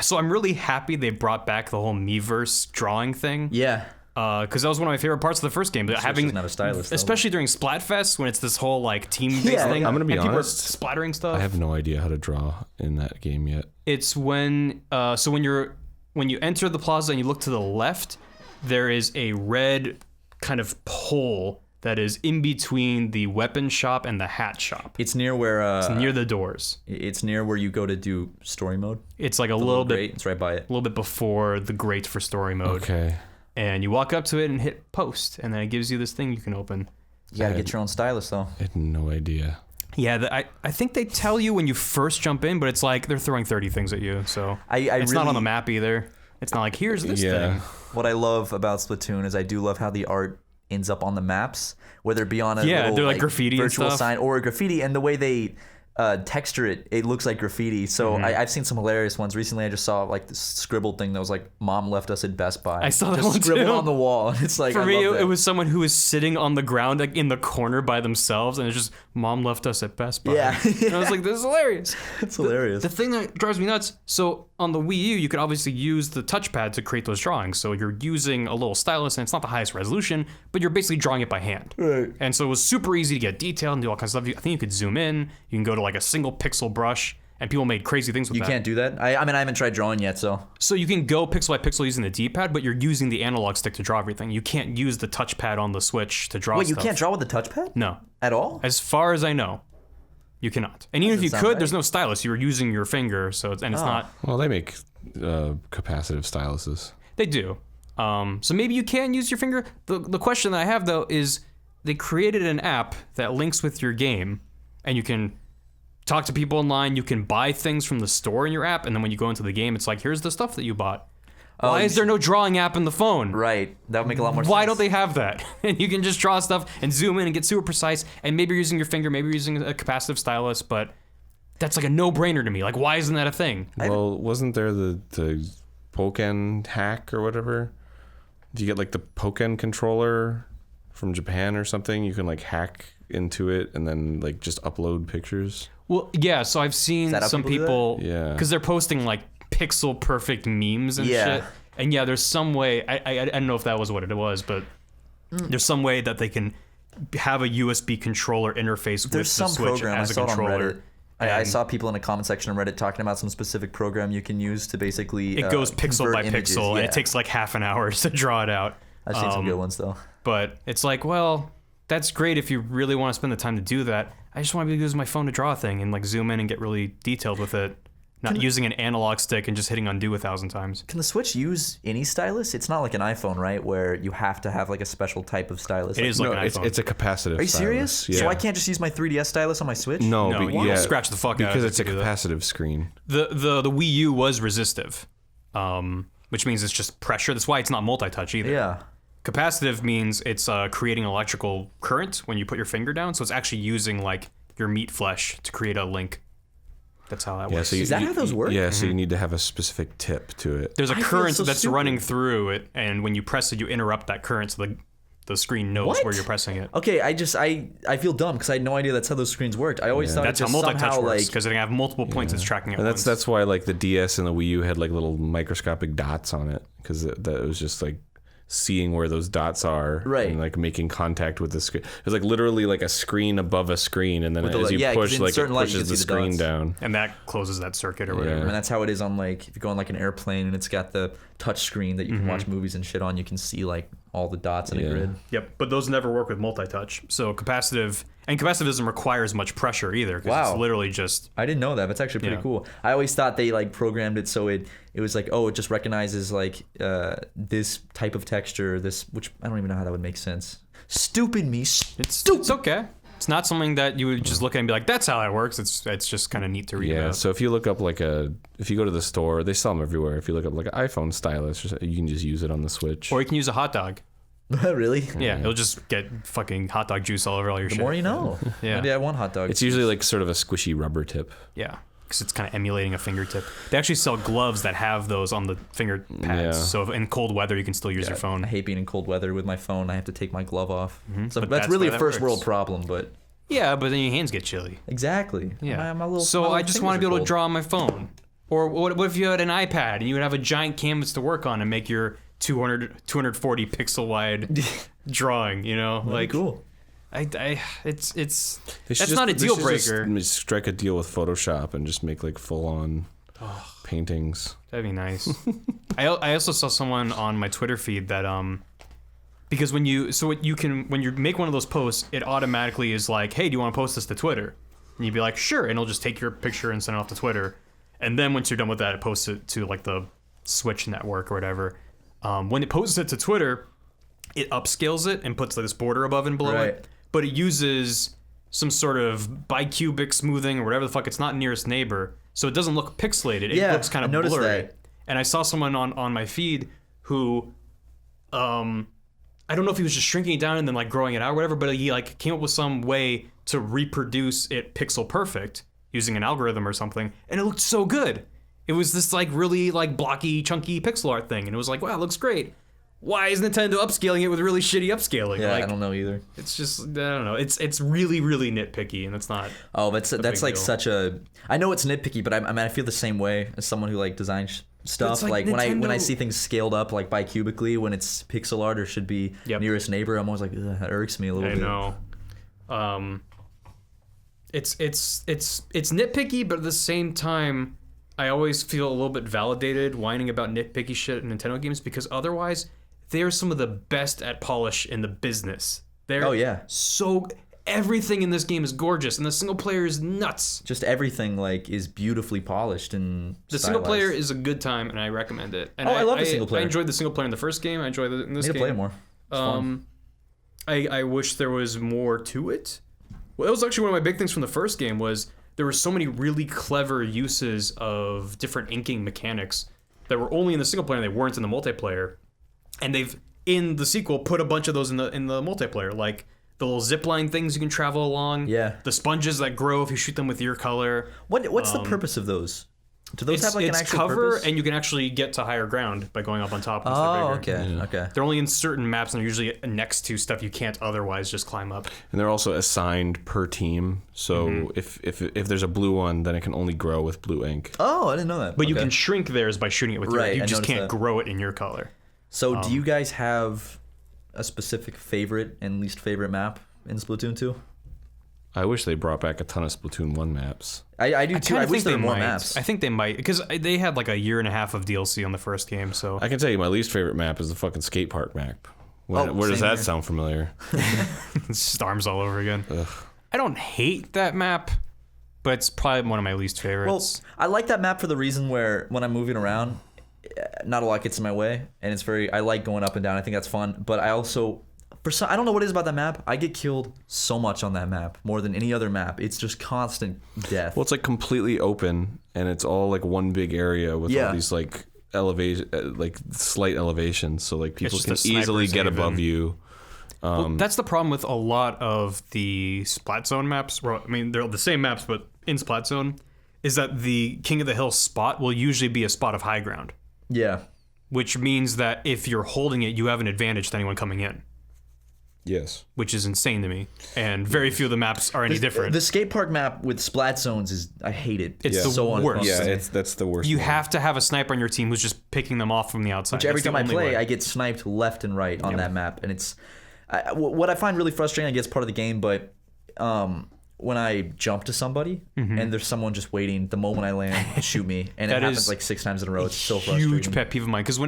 so I'm really happy they brought back the whole Miiverse drawing thing. Yeah. Because that was one of my favorite parts of the first game. But having, doesn't have a stylus, though. especially during Splatfest when it's this whole like team-based Yeah, thing. I'm gonna be and people are honest, splattering stuff. I have no idea how to draw in that game yet. It's when when you enter the plaza and you look to the left, there is a red kind of pole that is in between the weapon shop and the hat shop. It's near where Near the doors. it's near where you go to do story mode. It's like a little bit Grate, it's right by it. a little bit before the grate for story mode. Okay. And you walk up to it and hit post, and then it gives you this thing you can open. You gotta get your own stylus though. I had no idea. Yeah, I think they tell you when you first jump in, but it's like they're throwing 30 things at you, so it's not on the map either. It's not like, here's this thing. What I love about Splatoon is I do love how the art ends up on the maps, whether it be on a little, they're like graffiti and virtual stuff. sign or a graffiti, and the way they texture it looks like graffiti. So I've seen some hilarious ones. Recently, I just saw like this scribbled thing that was like, "Mom left us at Best Buy." I saw that just one scribbled too. on the wall. It's like, For I me, love that. it was someone who was sitting on the ground like in the corner by themselves, and it's just, Mom left us at Best Buy. Yeah. And I was like, this is hilarious. It's hilarious. The thing that drives me nuts, so on the Wii U, you could obviously use the touchpad to create those drawings. So you're using a little stylus, and it's not the highest resolution, but you're basically drawing it by hand. Right. And so it was super easy to get detailed and do all kinds of stuff. I think you could zoom in, you can go to like a single pixel brush, and people made crazy things with You that. can't do that. I mean, I haven't tried drawing yet, so So you can go pixel by pixel using the D-pad, but you're using the analog stick to draw everything. You can't use the touchpad on the Switch to draw wait, you stuff. can't draw with the touchpad No. at all. As far as I know, you cannot. And even if you sound could, right. there's no stylus. You're using your finger, so it's not. Well, they make capacitive styluses. They do. So maybe you can use your finger. The question that I have though is, they created an app that links with your game, and you can talk to people online. You can buy things from the store in your app, and then when you go into the game, it's like, here's the stuff that you bought. Why is there no drawing app in the phone? Right. That would make a lot more sense. Why don't they have that? And you can just draw stuff and zoom in and get super precise. And maybe you're using your finger, maybe you're using a capacitive stylus, but that's like a no-brainer to me. Like, why isn't that a thing? Well, wasn't there the Pokken hack or whatever? Do you get like the Pokken controller from Japan or something? You can like hack into it and then like just upload pictures. Well, yeah, so I've seen that how some people do people, Yeah. because they're posting like pixel perfect memes and shit. And yeah, there's some way, I don't know if that was what it was, but there's some way that they can have a USB controller interface with the There's some Switch program I as a saw it on controller. Reddit. I saw people in the comment section of Reddit talking about some specific program you can use to basically It goes pixel convert by images. pixel, and Yeah. it takes like half an hour to draw it out. I've seen some good ones though. But it's like, well, that's great if you really want to spend the time to do that. I just want to be able to use my phone to draw a thing and like zoom in and get really detailed with it. Not using an analog stick and just hitting undo 1,000 times. Can the Switch use any stylus? It's not like an iPhone, right? Where you have to have like a special type of stylus. It is like an iPhone. it's a capacitive. Are you stylus. serious? Yeah. So I can't just use my 3DS stylus on my Switch? No, No, you scratch the fuck out of because it it's a to do that. capacitive screen. The Wii U was resistive, which means it's just pressure. That's why it's not multi-touch either. Yeah. Capacitive means it's creating electrical current when you put your finger down, so it's actually using like your meat flesh to create a link. That's how that works. So Is that how those work? Yeah, so you need to have a specific tip to it. There's a feel current so that's stupid. running through it, and when you press it, you interrupt that current, so the screen knows What? where you're pressing it. Okay, I feel dumb because I had no idea that's how those screens worked. I always thought That's it how just multi-touch somehow works, like because it can have multiple points it's tracking at And once. that's why like the DS and the Wii U had like little microscopic dots on it because that was just like seeing where those dots are Right. and like making contact with the screen. It was like literally like a screen above a screen, and then With the as li- you yeah, 'cause push, in like it certain light you pushes can the see the screen dots. down. and that closes that circuit or whatever. and that's how it is on like if you go on like an airplane and it's got the touch screen that you can watch movies and shit on, you can see like all the dots in a grid. Yep, but those never work with multi-touch. So capacitive doesn't require as much pressure either, because Wow. it's literally just I didn't know that. That's actually pretty Yeah. cool. I always thought they like programmed it so it was like, oh, it just recognizes like this type of texture, this, which I don't even know how that would make sense. Stupid me. it's okay. It's not something that you would just look at and be like, that's how that works. It's just kind of neat to read Yeah, about. so if you look up like if you go to the store, they sell them everywhere. If you look up like an iPhone stylus, or something, you can just use it on the Switch. Or you can use a hot dog. Really? Yeah, it'll just get fucking hot dog juice all over all your The shit. more you know. Yeah. Maybe I want hot dogs. It's usually like sort of a squishy rubber tip. Yeah, because it's kind of emulating a fingertip. They actually sell gloves that have those on the finger pads. Yeah. So if in cold weather, you can still use your phone. I hate being in cold weather with my phone. I have to take my glove off. So But that's that's really why a that first world works. problem, but Yeah, but then your hands get chilly. exactly. Yeah. My little, so my I little just want to fingers be are able to cold. draw on my phone. Or what if you had an iPad and you would have a giant canvas to work on and make your 240 pixel wide drawing, you know? That'd be Like cool. it's They should that's not a they deal should just breaker. strike a deal with Photoshop and just make like full on paintings. That'd be nice. I also saw someone on my Twitter feed that because when you make one of those posts, it automatically is like, hey, do you want to post this to Twitter? And you'd be like, sure, and it'll just take your picture and send it off to Twitter. And then once you're done with that, it posts it to like the Switch network or whatever. When it posts it to Twitter, it upscales it and puts like this border above and below Right. it. But it uses some sort of bicubic smoothing or whatever the fuck. It's not nearest neighbor, so it doesn't look pixelated. It Yeah, looks kind I of noticed blurry. that. And I saw someone on my feed who, I don't know if he was just shrinking it down and then like growing it out or whatever, but he like came up with some way to reproduce it pixel perfect using an algorithm or something, and it looked so good. It was this like really like blocky, chunky pixel art thing, and it was like, wow, it looks great. Why is Nintendo upscaling it with really shitty upscaling? Yeah, like, I don't know either. it's just I don't know. It's really really nitpicky, and that's not. Oh, that's big like deal. such a. I know it's nitpicky, but I mean I feel the same way as someone who like designs stuff. It's like Like when I Nintendo- see things scaled up like bicubically when it's pixel art or should be Yep. nearest neighbor, I'm always like, ugh, that irks me a little I bit. know. It's nitpicky, but at the same time, I always feel a little bit validated whining about nitpicky shit in Nintendo games because otherwise, they're some of the best at polish in the business. They're Oh, yeah. so everything in this game is gorgeous, and the single player is nuts. Just everything like is beautifully polished and The single player stylized. is a good time, and I recommend it. And Oh, I love the single player. I enjoyed the single player in the first game. I enjoyed it in this Need to game. play it more. It's fun. I wish there was more to it. Well, that was actually one of my big things from the first game was there were so many really clever uses of different inking mechanics that were only in the single player and they weren't in the multiplayer. And they've in the sequel put a bunch of those in the multiplayer, like the little zipline things you can travel along. Yeah. The sponges that grow if you shoot them with your color. What's the purpose of those? Do those have like an it's actual cover, purpose? and you can actually get to higher ground by going up on top. Oh, Once they're bigger. okay. They're only in certain maps, and they're usually next to stuff you can't otherwise just climb up. And they're also assigned per team. So if there's a blue one, then it can only grow with blue ink. Oh, I didn't know that. But you Okay. can shrink theirs by shooting it with Right, your. You I just noticed can't that. grow it in your color. So do you guys have a specific favorite and least favorite map in Splatoon 2? I wish they brought back a ton of Splatoon 1 maps. I do too. I wish there were more maps. I think they might, because they had like a year and a half of DLC on the first game. So I can tell you, my least favorite map is the fucking skate park map. Where does that sound familiar? it's just arms all over again. Ugh. I don't hate that map, but it's probably one of my least favorites. Well, I like that map for the reason where when I'm moving around, not a lot gets in my way, and it's I like going up and down. I think that's fun, but I also, I don't know what it is about that map. I get killed so much on that map, more than any other map. It's just constant death. Well, it's like completely open, and it's all like one big area with all these like elevation, like slight elevations, so like people can easily get above you. Well, that's the problem with a lot of the Splat Zone maps. Well, I mean, they're the same maps, but in Splat Zone, is that the King of the Hill spot will usually be a spot of high ground. Yeah. Which means that if you're holding it, you have an advantage to anyone coming in. Yes. Which is insane to me. And very few of the maps are any different. The skate park map with Splat Zones is, I hate it. It's the so worst. Yeah, that's the worst. You have to have a sniper on your team who's just picking them off from the outside. Which every time I play, I get sniped left and right on that map. And it's... what I find really frustrating, I guess part of the game, but when I jump to somebody and there's someone just waiting the moment I land to shoot me, and it happens like 6 times in a row. It's so frustrating. Huge pet peeve of mine, because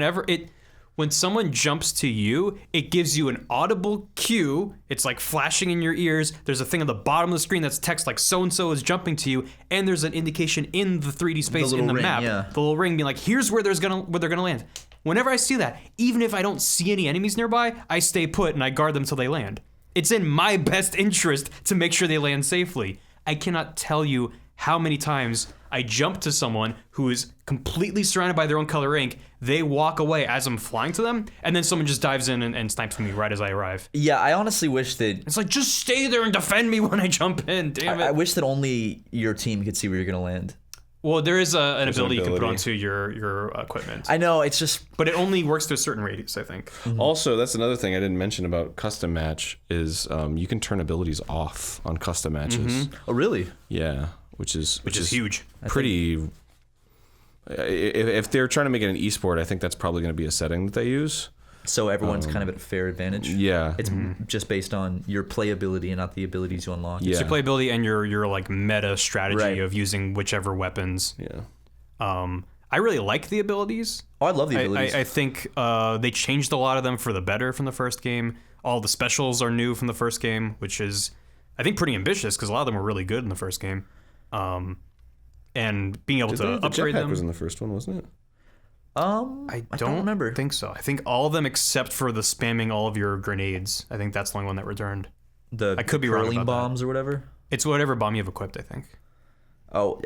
when someone jumps to you, it gives you an audible cue. It's like flashing in your ears. There's a thing on the bottom of the screen that's text like so-and-so is jumping to you, and there's an indication in the 3D space in the ring, map. yeah. The little ring being like, here's where they're gonna land. Whenever I see that, even if I don't see any enemies nearby, I stay put and I guard them till they land. It's in my best interest to make sure they land safely. I cannot tell you how many times I jump to someone who is completely surrounded by their own color ink. They walk away as I'm flying to them, and then someone just dives in and snipes me right as I arrive. Yeah, I honestly wish that... It's like, just stay there and defend me when I jump in, damn it. I wish that only your team could see where you're going to land. Well, there is an ability you can put onto your equipment. I know, it's just... But it only works to a certain radius, I think. Mm-hmm. Also, that's another thing I didn't mention about custom match is you can turn abilities off on custom matches. Mm-hmm. Oh, really? Yeah, which is huge. Pretty... If they're trying to make it an esport, I think that's probably going to be a setting that they use. So everyone's kind of at a fair advantage. Yeah. It's just based on your playability and not the abilities you unlock. Yeah. It's your playability and your like meta strategy of using whichever weapons. Yeah. I really like the abilities. Oh, I love the abilities. I think they changed a lot of them for the better from the first game. All the specials are new from the first game, which is, I think, pretty ambitious because a lot of them were really good in the first game. And being able to upgrade them. The jetpack was in the first one, wasn't it? I don't remember. I think so. I think all of them except for the spamming all of your grenades. I think that's the only one that returned. I could be wrong about bombs that. or whatever. It's whatever bomb you have equipped, I think. Oh,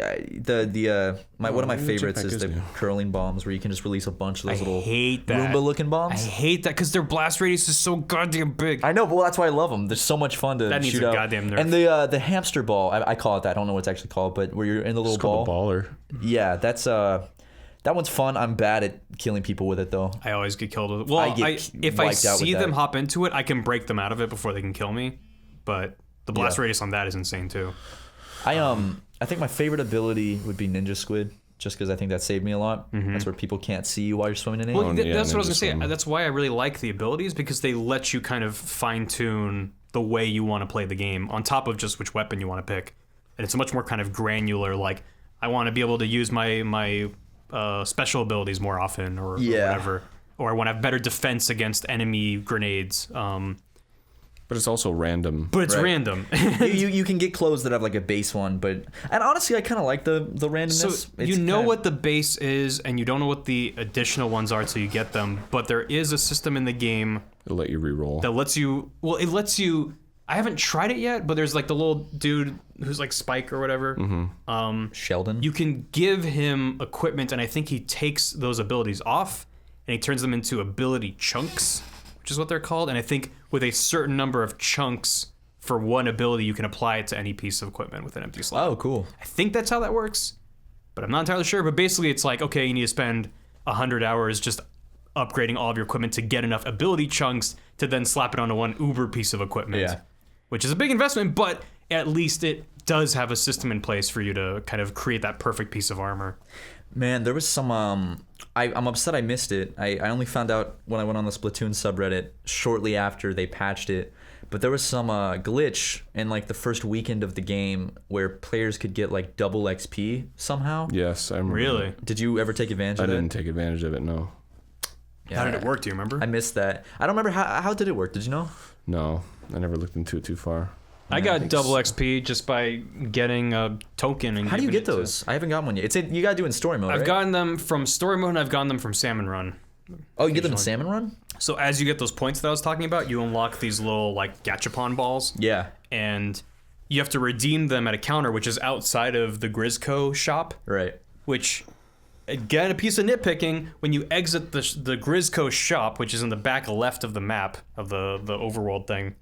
one of my favorites is the curling bombs, where you can just release a bunch of those little Roomba-looking bombs. I hate that because their blast radius is so goddamn big. I know, but that's why I love them. They're so much fun to shoot out. That needs a goddamn nerf. And the hamster ball, I call it that. I don't know what it's actually called, but where you're in the little ball. It's called a baller. Yeah, that's that one's fun. I'm bad at killing people with it, though. I always get killed with it. Well, if I see them hop into it, I can break them out of it before they can kill me. But the blast radius on that is insane too. I think my favorite ability would be Ninja Squid, just because I think that saved me a lot. That's where people can't see you while you're swimming in it. Well, that's what I was gonna say. That's why I really like the abilities, because they let you kind of fine tune the way you want to play the game, on top of just which weapon you want to pick. And it's a much more kind of granular. Like, I want to be able to use my special abilities more often, or whatever, or I want to have better defense against enemy grenades. But it's also random. But it's random. you can get clothes that have like a base one, and honestly, I kind of like the randomness. So you know what the base is, and you don't know what the additional ones are until you get them. But there is a system in the game It'll let you reroll. that lets you. Well, it lets you. I haven't tried it yet, but there's like the little dude who's like Spike or whatever. Sheldon. You can give him equipment, and I think he takes those abilities off, and he turns them into ability chunks, which is what they're called. And I think with a certain number of chunks for one ability, you can apply it to any piece of equipment with an empty slot. Oh, cool. I think that's how that works, but I'm not entirely sure. But basically, it's like, okay, you need to spend 100 hours just upgrading all of your equipment to get enough ability chunks to then slap it onto one uber piece of equipment. Yeah. Which is a big investment, but at least it does have a system in place for you to kind of create that perfect piece of armor. Man, there was some... I'm upset I missed it. I only found out when I went on the Splatoon subreddit shortly after they patched it. But there was some glitch in like the first weekend of the game where players could get like double XP somehow. Yes, I remember. Really? Did you ever take advantage of it? I didn't take advantage of it, no. Yeah, How did it work? Do you remember? I missed that. I don't remember how did it work. Did you know? No, I never looked into it too far. I got double XP just by getting a token. And How do you giving get it to- those? I haven't gotten one yet. You gotta do it in story mode. I've right? gotten them from story mode and I've gotten them from Salmon Run. Oh, you get them in Salmon Run? So as you get those points that I was talking about, you unlock these little like gachapon balls. Yeah. And you have to redeem them at a counter, which is outside of the Grizzco shop. Right. Which, again, a piece of nitpicking, when you exit the Grizzco shop, which is in the back left of the map of the overworld thing,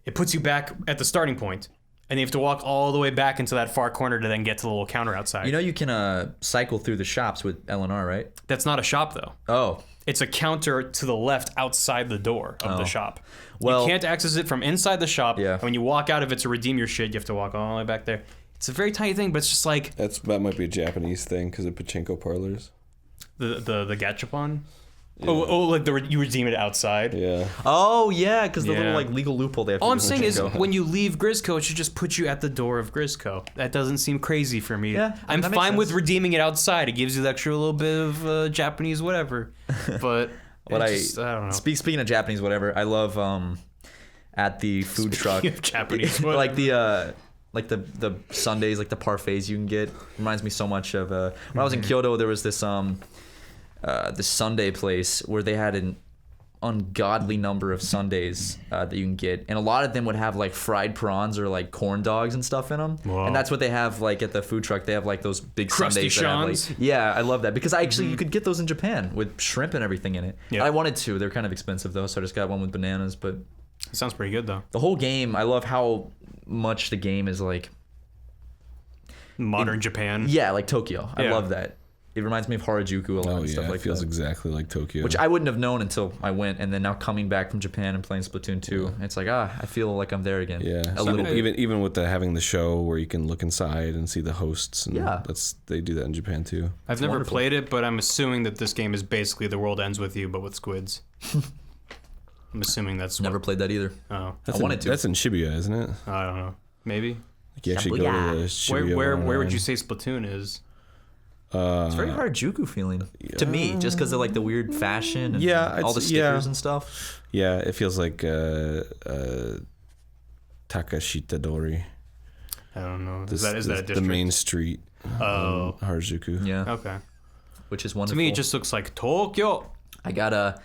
it puts you back at the starting point. And you have to walk all the way back into that far corner to then get to the little counter outside. You know you can cycle through the shops with LNR, right? That's not a shop, though. Oh. It's a counter to the left outside the door of the shop. Well- you can't access it from inside the shop. Yeah. And when you walk out of it to redeem your shit, you have to walk all the way back there. It's a very tiny thing, but it's just like That might be a Japanese thing because of pachinko parlors. the gachapon. Yeah. Like you redeem it outside. Yeah. Oh, yeah, because the Yeah. little like legal loophole they have to All do I'm with saying is, Pachinko. when you leave Grizzco, it should just put you at the door of Grizzco. That doesn't seem crazy for me. Yeah, I'm that makes fine with sense. redeeming it outside. It gives you the extra little bit of Japanese whatever. But I don't know. Speaking of Japanese, whatever, I love at the food truck, Speaking of Japanese, whatever. like the Sundays, like the parfaits you can get. Reminds me so much of when I was in Kyoto. There was this this Sunday place where they had an ungodly number of sundaes that you can get, and a lot of them would have like fried prawns or like corn dogs and stuff in them. Wow. And that's what they have like at the food truck. They have like those big Crusty sundaes that have, Sean's? like, yeah, I love that because you could get those in Japan with shrimp and everything in it. Yeah. I wanted to. They're kind of expensive though, so I just got one with bananas. But It sounds pretty good though. the whole game, I love how much the game is like, Modern Japan. yeah, like Tokyo. I Yeah. love that. It reminds me of Harajuku a lot Oh and yeah, stuff like it feels that. exactly like Tokyo. Which I wouldn't have known until I went, and then now coming back from Japan and playing Splatoon 2, it's like I feel like I'm there again. Yeah, a little bit. even with having the show where you can look inside and see the hosts, and Yeah. they do that in Japan too. I've never wonderful. played it, but I'm assuming that this game is basically The World Ends With You, but with squids. I'm assuming that's Never played that either. Oh, That's wanted to. That's in Shibuya, isn't it? I don't know. Maybe. Like you actually go to the Shibuya. Where would line. you say Splatoon is? It's very Harajuku feeling to me, just because of like the weird fashion and Yeah, all the it's- stickers yeah. and stuff. Yeah, it feels like Takashitadori. I don't know. This, Is that a the district? main street. Oh. Harajuku. Yeah, Okay. which is To wonderful. me, it just looks like Tokyo. I got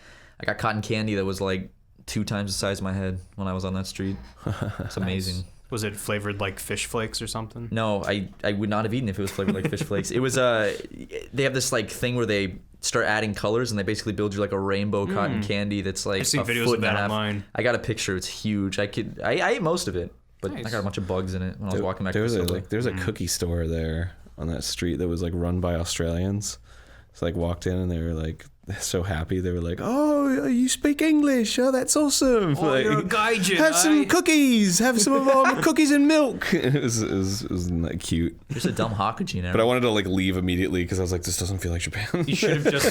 cotton candy that was like 2 times the size of my head when I was on that street. It's amazing. Was it flavored like fish flakes or something? No, I would not have eaten if it was flavored like fish flakes. It was they have this like thing where they start adding colors and they basically build you like a rainbow cotton candy that's like I've seen a videos foot of and a that half. online. I got a picture. It's huge. I ate most of it, but I Nice. got a bunch of bugs in it when I was walking back to There the was facility. there's a cookie store there on that street that was like run by Australians. So like walked in and they were like so happy. They were like, "Oh, you speak English? Oh, that's awesome! Oh, like, you're a gaijin, have some eh?" cookies. Have some of our cookies and milk." It was like, cute. There's a dumb Hakuji now. But I wanted to like leave immediately because I was like, "This doesn't feel like Japan." You should have just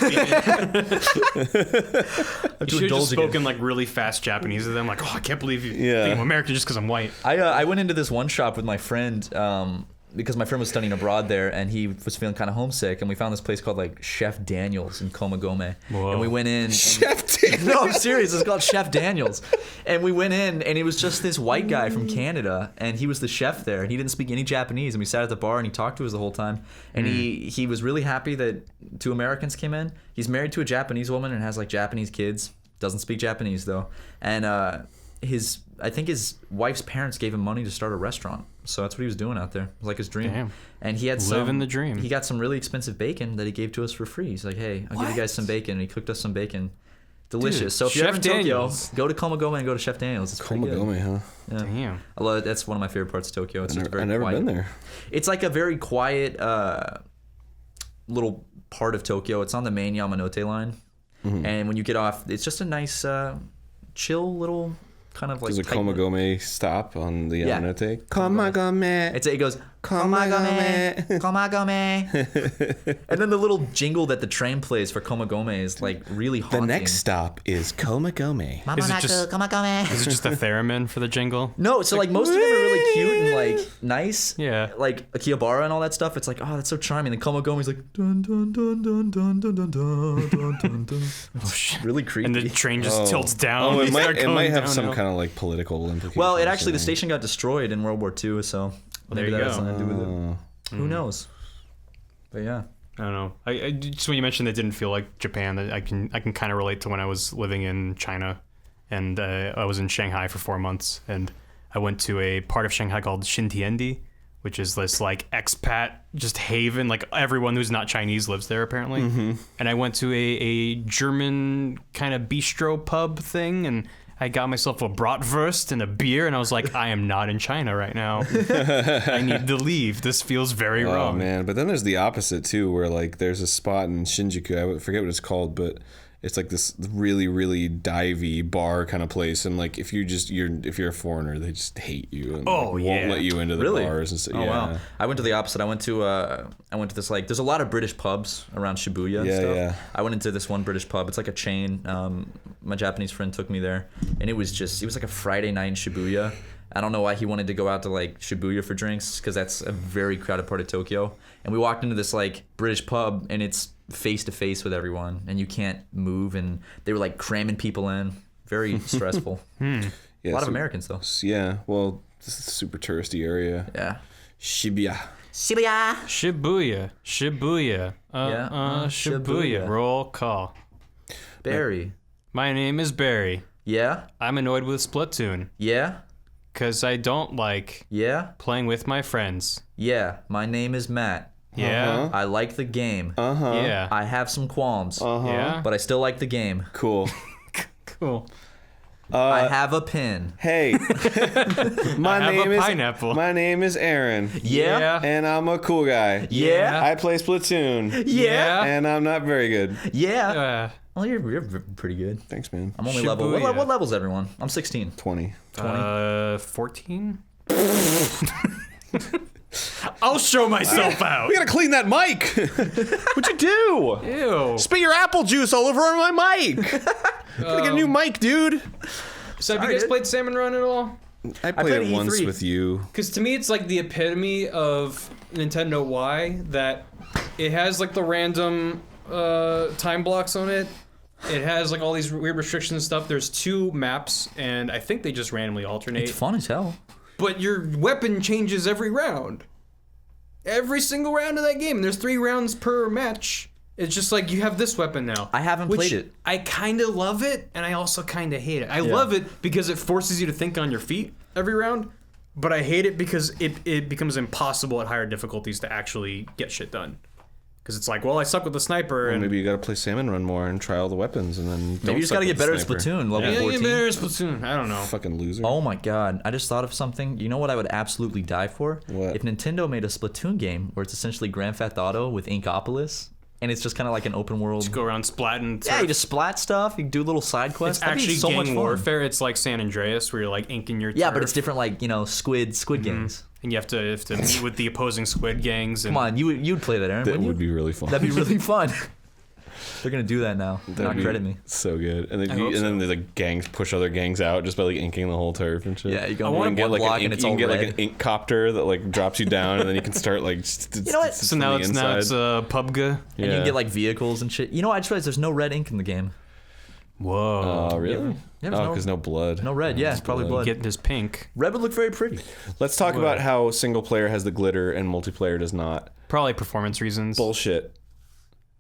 spoken like really fast Japanese to them. Like, oh, I can't believe you think I'm American just because I'm white. I went into this one shop with my friend because my friend was studying abroad there and he was feeling kind of homesick, and we found this place called like Chef Daniel's in Komagome. Whoa. And we went in. Chef Daniels. No, I'm serious. It's called Chef Daniel's. And we went in, and it was just this white guy from Canada, and he was the chef there, and he didn't speak any Japanese. And we sat at the bar, and he talked to us the whole time. And he was really happy that 2 Americans came in. He's married to a Japanese woman and has like Japanese kids. Doesn't speak Japanese though. And I think his wife's parents gave him money to start a restaurant. So that's what he was doing out there. It was like his dream. Damn. And he had Living the dream. He got some really expensive bacon that he gave to us for free. He's like, "Hey, I'll give you guys some bacon." And he cooked us some bacon. Delicious. Dude, So if you're Chef ever in Tokyo, Daniel's. go to Komagome and go to Chef Daniel's. It's pretty good. Komagome, huh? Yeah. Damn. I love it. That's one of my favorite parts of Tokyo. It's just very I've never quiet. been there. It's like a very quiet little part of Tokyo. It's on the main Yamanote line. Mm-hmm. And when you get off, it's just a nice, chill little kind of like There's a tight- Komagome stop on the Yeah. Yamanote. Komagome. It goes Komagome, Komagome. And then the little jingle that the train plays for Komagome is like really haunting. The next stop is Komagome. Is it just a theremin for the jingle? No, so like most of them are really cute and like nice. Yeah. Like Akihabara and all that stuff. It's like, oh, that's so charming. Then Komagome's like dun dun dun dun dun dun dun dun dun dun dun. Oh shit. Really creepy. And the train just tilts down. Oh, You start it going might have downhill. some kind of like political implications. Well, it actually the station got destroyed in World War II, so there maybe you that go. has something to do with it. Who knows? But yeah. I don't know. I just when you mentioned it didn't feel like Japan, I can kind of relate to when I was living in China, and I was in Shanghai for 4 months, and I went to a part of Shanghai called Xintiandi, which is this like expat just haven. Like everyone who's not Chinese lives there apparently. And I went to a German kind of bistro pub thing, and I got myself a bratwurst and a beer, and I was like, I am not in China right now. I need to leave. This feels very Oh wrong. man, but then there's the opposite too, where like there's a spot in Shinjuku, I forget what it's called, but it's like this really, really divey bar kind of place, and like if you're a foreigner, they just hate you and won't let you into the Really? bars and stuff. Oh Yeah. wow! I went to the opposite. I went to this like there's a lot of British pubs around Shibuya and Yeah, stuff. yeah. I went into this one British pub. It's like a chain. My Japanese friend took me there, and it was like a Friday night in Shibuya. I don't know why he wanted to go out to like Shibuya for drinks, because that's a very crowded part of Tokyo. And we walked into this like British pub, and it's face to face with everyone, and you can't move, and they were like cramming people in. Very stressful. Yeah, A lot of so- Americans though. Yeah, well, this is a super touristy area. Yeah. Shibuya. Shibuya. Shibuya. Shibuya. Yeah, Shibuya. Shibuya. Roll call. Barry. My name is Barry. Yeah. I'm annoyed with Splatoon Yeah. because I don't like Yeah. playing with my friends. Yeah. My name is Matt. Yeah. I like the game. Yeah. I have some qualms, Yeah. but I still like the game. Cool. Cool. I have a pin. Hey, my have name a is pineapple. My name is Aaron. Yeah. And I'm a cool guy. Yeah. I play Splatoon. Yeah. And I'm not very good. Yeah. Well, you're pretty good. Thanks, man. I'm only level. Shibuya. What level's everyone? I'm 16. 20. 14? I'll show myself out. We gotta clean that mic. What'd you do? Ew. Spit your apple juice all over my mic. Gotta get a new mic, dude. So have you guys dude. played Salmon Run at all? I played played it E3. once with you. Because to me, it's like the epitome of Nintendo Y, that it has like the random time blocks on it. It has like all these weird restrictions and stuff. There's 2 maps, and I think they just randomly alternate. It's fun as hell. But your weapon changes every round. Every single round of that game. And there's 3 rounds per match. It's just like you have this weapon now. I haven't played it. I kind of love it, and I also kind of hate it. I love it because it forces you to think on your feet every round, but I hate it because it becomes impossible at higher difficulties to actually get shit done. Because it's like, well, I suck with the sniper, and Maybe you gotta play Salmon Run more and try all the weapons, and then Maybe you just gotta get better at Splatoon. Level yeah, 14. get better at Splatoon. I don't know. Fucking loser. Oh my god, I just thought of something. You know what I would absolutely die for? What? If Nintendo made a Splatoon game where it's essentially Grand Theft Auto with Inkopolis, and it's just kind of like an open world. Go around splatting. Yeah, you just splat stuff, you do little side quests. It's That'd be actually so much gang fun. warfare. It's like San Andreas, where you're like inking your Yeah, but turf, it's different, like, you know, squid gangs. and you have to meet with the opposing squid gangs. And Come on, you'd play that, Aaron, That wouldn't would you? be really fun. That'd be really fun. They're gonna do that now. That'd Not be credit me. So good. And then, hope then the gangs push other gangs out just by like inking the whole turf and shit. Yeah, you go I one wanna get like block an and ink, it's you all can get red. like an ink copter that like drops you down, and then you can start like. You know what? so now it's PUBG. And you can get like vehicles and shit. You know, I just realized there's no red ink in the game. Whoa. Oh really? Yeah, Oh, because no blood. No red. Yeah, it's probably blood. Getting this pink. Red would look very pretty. Let's talk about how single player has the glitter and multiplayer does not. Probably performance reasons. Bullshit.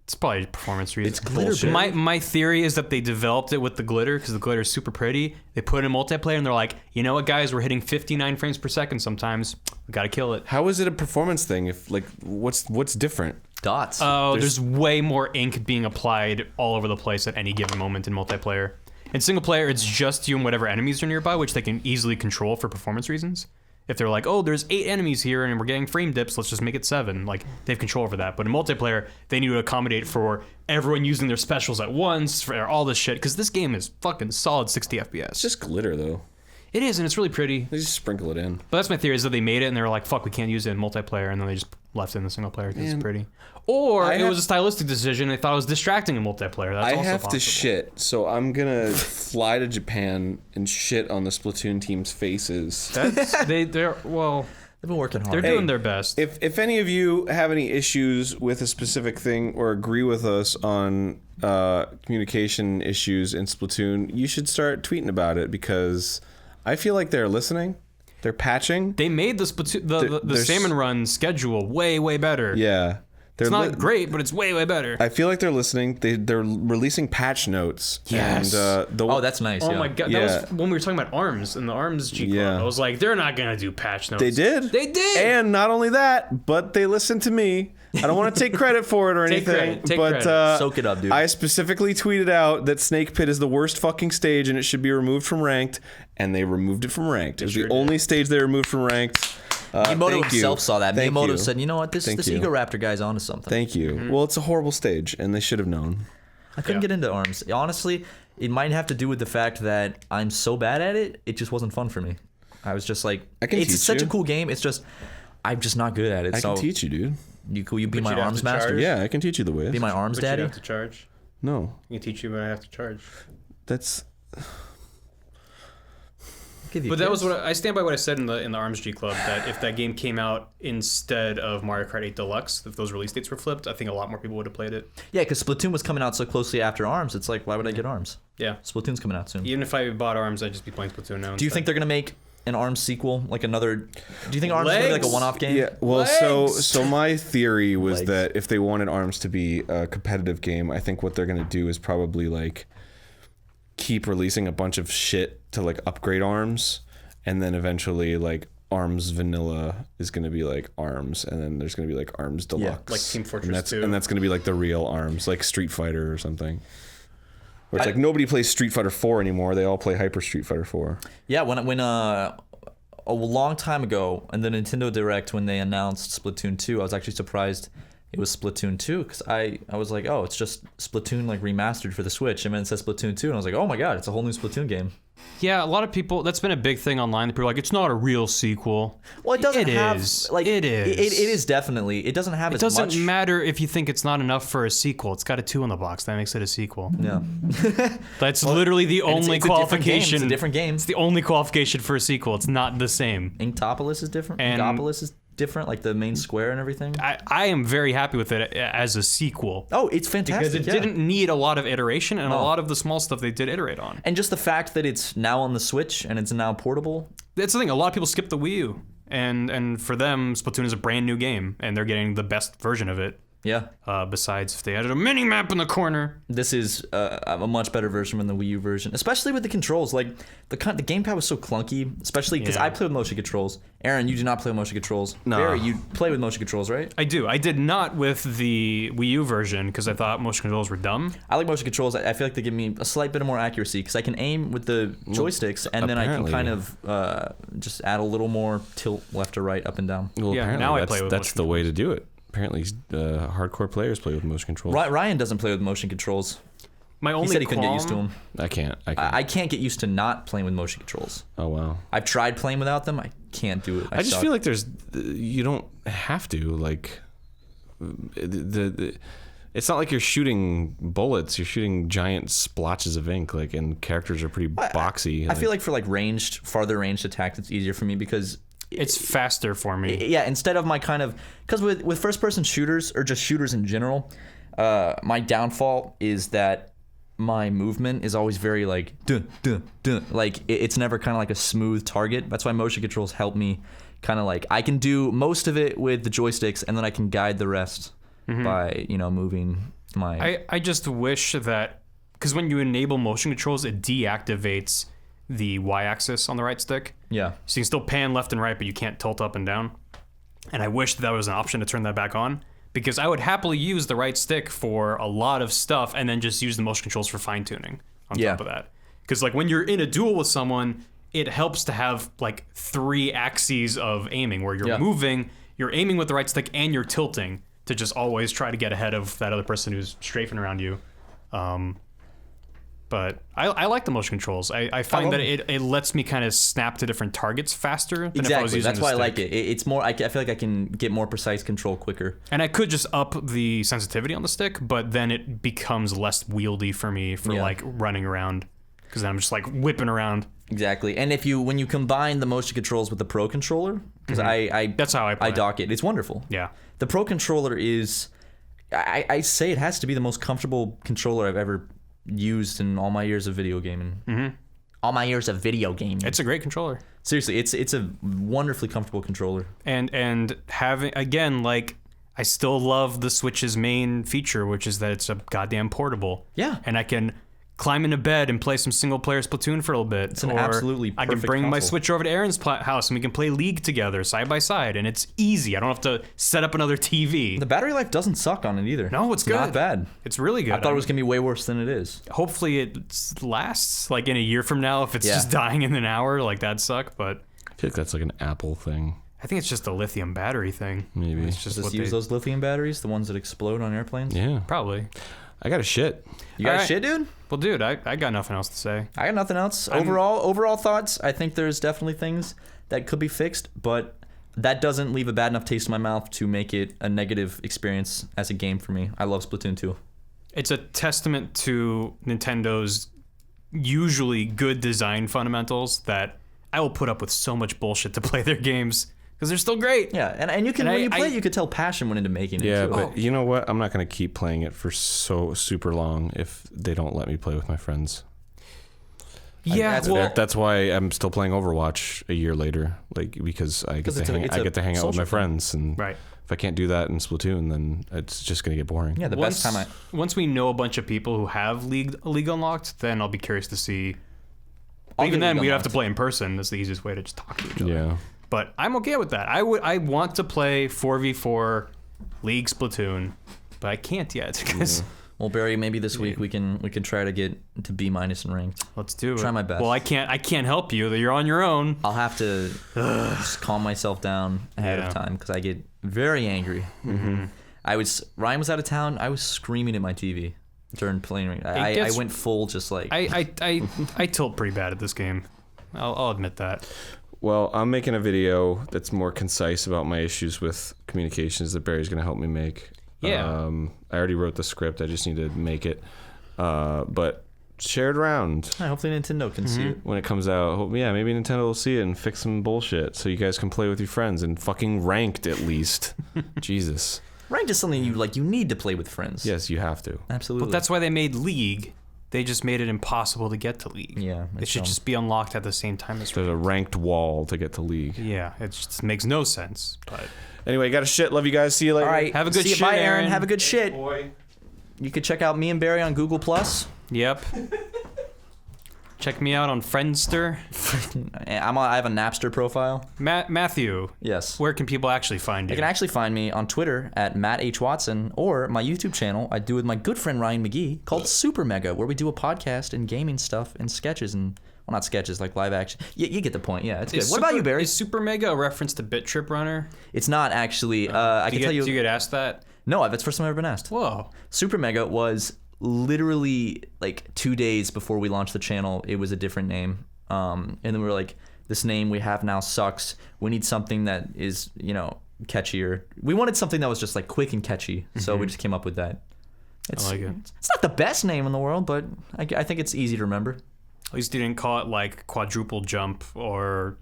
It's probably performance reasons. It's bullshit. My theory is that they developed it with the glitter because the glitter is super pretty. They put it in multiplayer and they're like, you know what, guys, we're hitting 59 frames per second sometimes. We gotta kill it. How is it a performance thing? If like, what's different? Dots. Oh, there's way more ink being applied all over the place at any given moment in multiplayer. In single player, it's just you and whatever enemies are nearby, which they can easily control for performance reasons. If they're like, oh, there's 8 enemies here and we're getting frame dips, let's just make it 7. Like, they have control over that. But in multiplayer, they need to accommodate for everyone using their specials at once, for all this shit. Because this game is fucking solid 60 FPS. It's just glitter though. It is, and it's really pretty. They just sprinkle it in. But that's my theory, is that they made it and they were like, fuck, we can't use it in multiplayer, and then they just left it in the single player because it's pretty. Or it was a stylistic decision. They thought it was distracting in multiplayer. That's also have possible. to shit, so I'm gonna fly to Japan and shit on the Splatoon team's faces. They're They've been working hard. they're doing their best. If any of you have any issues with a specific thing or agree with us on communication issues in Splatoon, you should start tweeting about it, because I feel like they're listening. They're patching. They made the Splatoon, the Salmon Run schedule way better. Yeah. It's not great, but it's way better. I feel like they're listening. They're releasing patch notes. Yes. And, that's nice. Oh yeah. my god, that was when we were talking about ARMS and the ARMS G Club. Yeah. I was like, they're not gonna do patch notes. They did. They did. And not only that, but they listened to me. I don't want to take credit for it or Take anything. credit, take but credit. Soak it up, dude. I specifically tweeted out that Snake Pit is the worst fucking stage and it should be removed from ranked, and they removed it from ranked. It was the only stage they removed from ranked. Miyamoto himself saw that. Thank Miyamoto you. said, "You know what? This Ego Raptor guy's onto something." Thank you. Well, it's a horrible stage, and they should have known. I couldn't get into ARMS. Honestly, it might have to do with the fact that I'm so bad at it. It just wasn't fun for me. I was just like, I can it's teach such you. a cool game. It's just, I'm just not good at it. I can teach you, dude. You be my you'd have ARMS to charge. master? Yeah, I can teach you the ways. Be my ARMS But you'd daddy? have to charge. No, I can teach you, but I have to charge. that's. But that was what I stand by what I said in the ARMS G Club, that if that game came out instead of Mario Kart 8 Deluxe, if those release dates were flipped, I think a lot more people would have played it. Yeah, because Splatoon was coming out so closely after ARMS. It's like, why would I get ARMS? Yeah. Splatoon's coming out soon. Even if I bought ARMS, I'd just be playing Splatoon now. Do you think they're gonna make an ARMS sequel, like another? Do you think ARMS is gonna be like a Legs? one-off game? Yeah, well, Legs! so my theory was Legs. that if they wanted ARMS to be a competitive game, I think what they're gonna do is probably like keep releasing a bunch of shit to like upgrade ARMS, and then eventually like ARMS Vanilla is gonna be like ARMS, and then there's gonna be like ARMS Deluxe, Like Team Fortress and that's 2. and that's gonna be like the real ARMS, like Street Fighter or something. Where it's like nobody plays Street Fighter 4 anymore; they all play Hyper Street Fighter 4. Yeah, when a long time ago in the Nintendo Direct, when they announced Splatoon 2, I was actually surprised it was Splatoon 2, because I was like, oh, it's just Splatoon like remastered for the Switch, and then it says Splatoon 2, and I was like, oh my god, it's a whole new Splatoon game. Yeah, a lot of people, that's been a big thing online. People are like, it's not a real sequel. Well, it doesn't have is. like It is. It is definitely. It doesn't have It as much. doesn't matter if you think it's not enough for a sequel. It's got a 2 in the box. That makes it a sequel. Yeah, That's literally the And only it's a different game. qualification. It's a different game. It's the only qualification for a sequel. It's not the same. Inktopolis is different. And- Inkopolis is different, like the main square and everything. I am very happy with it as a sequel. Oh, it's fantastic. Because it yeah. didn't need a lot of iteration, and a lot of the small stuff they did iterate on. And just the fact that it's now on the Switch and it's now portable. That's the thing. A lot of people skip the Wii U, and for them, Splatoon is a brand new game, and they're getting the best version of it. Yeah, Besides, if they added a mini map in the corner. this is a much better version than the Wii U version, especially with the controls. Like the gamepad was so clunky, especially because Yeah. I play with motion controls. Aaron, you do not play with motion controls. No. Barry, you play with motion controls, right? I do. I did not with the Wii U version because I thought motion controls were dumb. I like motion controls. I feel like they give me a slight bit of more accuracy because I can aim with the joysticks, and then I can apparently. kind of just add a little more tilt left or right, up and down. Well, Yeah, apparently now I that's, play with that's motion the way to do it. Apparently, hardcore players play with motion controls. Ryan doesn't play with motion controls. My only He said he couldn't get qualm- used to them. I can't. I can't get used to not playing with motion controls. Oh wow. I've tried playing without them. I can't do it. I just suck. feel like you don't have to like it's not like you're shooting bullets. You're shooting giant splotches of ink, like, and characters are pretty boxy. I feel like for like farther ranged attacks, it's easier for me because It's faster for me. yeah, instead of my kind of, because with first person shooters or just shooters in general, my downfall is that my movement is always very like dun dun dun. Like it's never kind of like a smooth target. That's why motion controls help me kind of like, I can do most of it with the joysticks, and then I can guide the rest by moving my. I just wish that, because when you enable motion controls, it deactivates the y-axis on the right stick. Yeah. So you can still pan left and right, but you can't tilt up and down. And I wish that was an option to turn that back on, because I would happily use the right stick for a lot of stuff and then just use the motion controls for fine-tuning on Yeah. top of that. Because like when you're in a duel with someone, it helps to have like 3 axes of aiming where you're moving, you're aiming with the right stick, and you're tilting to just always try to get ahead of that other person who's strafing around you. But I like the motion controls. I find that it lets me kind of snap to different targets faster than if I was using That's why the I like stick. it. It's more. I feel like I can get more precise control quicker. And I could just up the sensitivity on the stick, but then it becomes less wieldy for me for like running around, because then I'm just like whipping around. Exactly. And when you combine the motion controls with the Pro controller, because That's how I play. I dock it. It's wonderful. Yeah. The Pro controller is, I say it has to be the most comfortable controller I've ever used in all my years of video gaming. Mm-hmm. All my years of video gaming. It's a great controller. Seriously, it's a wonderfully comfortable controller. And having, again, like, I still love the Switch's main feature, which is that it's a goddamn portable. Yeah. And I can climb into bed and play some single-player Splatoon for a little bit. It's an absolutely I can perfect bring my console. Switch over to Aaron's house and we can play League together side by side, and it's easy. I don't have to set up another TV. The battery life doesn't suck on it either. No, it's good. Not bad. It's really good. I thought it was going to be way worse than it is. Hopefully it lasts, like, in a year from now. If it's just dying in an hour, like, that'd suck, but I feel like that's like an Apple thing. I think it's just a lithium battery thing. Maybe. It's just Just use those lithium batteries, the ones that explode on airplanes. Yeah. Probably. I got a shit. You got All right. shit, dude? Well, dude, I got nothing else to say. I got nothing else. Overall thoughts, I think there's definitely things that could be fixed, but that doesn't leave a bad enough taste in my mouth to make it a negative experience as a game for me. I love Splatoon 2. It's a testament to Nintendo's usually good design fundamentals that I will put up with so much bullshit to play their games because they're still great. Yeah, and you can And when you play I- you could tell passion went into making it. Yeah, too. but you know what? I'm not going to keep playing it for so super long if they don't let me play with my friends. Yeah, That's why I'm still playing Overwatch a year later, like because I get to hang out with my friends, and right. if I can't do that in Splatoon, then it's just going to get boring. Yeah, once, best time once we know a bunch of people who have League unlocked, then I'll be curious to see. I'll Even get then, League we'd have to unlocked. play in person. That's the easiest way to just talk to each other. Yeah. But I'm okay with that. I want to play 4v4 League Splatoon, but I can't yet because Well, Barry, maybe this week we can try to get to B- in ranked. let's do it. Try my best. Well, I can't help you. You're on your own. I'll have to just calm myself down ahead of time because I get very angry. Mm-hmm. Ryan was out of town. I was screaming at my TV during playing. I went full just like. I tilt pretty bad at this game. I'll admit that. Well, I'm making a video that's more concise about my issues with communications that Barry's going to help me make. Yeah. I already wrote the script. I just need to make it. But share it around. Hopefully Nintendo can see it. When it comes out, yeah, maybe Nintendo will see it and fix some bullshit so you guys can play with your friends and fucking ranked at least. Jesus. Ranked is something you need to play with friends. Yes, you have to. Absolutely. But that's why they made League. They just made it impossible to get to League. Yeah, It it's should dumb. just be unlocked at the same time as There's a ranked wall to get to League. Yeah, it just makes no sense. But Anyway, got a shit. Love you guys. See you later. All right. Have a good see you. shit, Bye, Aaron. Aaron. Have a good shit. Boy. You could check out me and Barry on Google Plus. yep. Check me out on Friendster. I have a Napster profile. Matthew, Yes. where can people actually find you? You can actually find me on Twitter at Matt H. Watson or my YouTube channel I do with my good friend Ryan McGee called Super Mega, where we do a podcast and gaming stuff and sketches and, well, not sketches, like live action. You get the point. Yeah, it's good. What about you, Barry? Is Super Mega a reference to Bit Trip Runner? It's not actually. I can tell you. Do you get asked that? No, that's the first time I've ever been asked. Whoa. Super Mega was literally like 2 days before we launched the channel. It was a different name. And then we were like, this name we have now sucks. We need something that is, catchier. We wanted something that was just like quick and catchy. So we just came up with that. I like it. It's not the best name in the world, but I think it's easy to remember. At least you didn't call it like Quadruple Jump or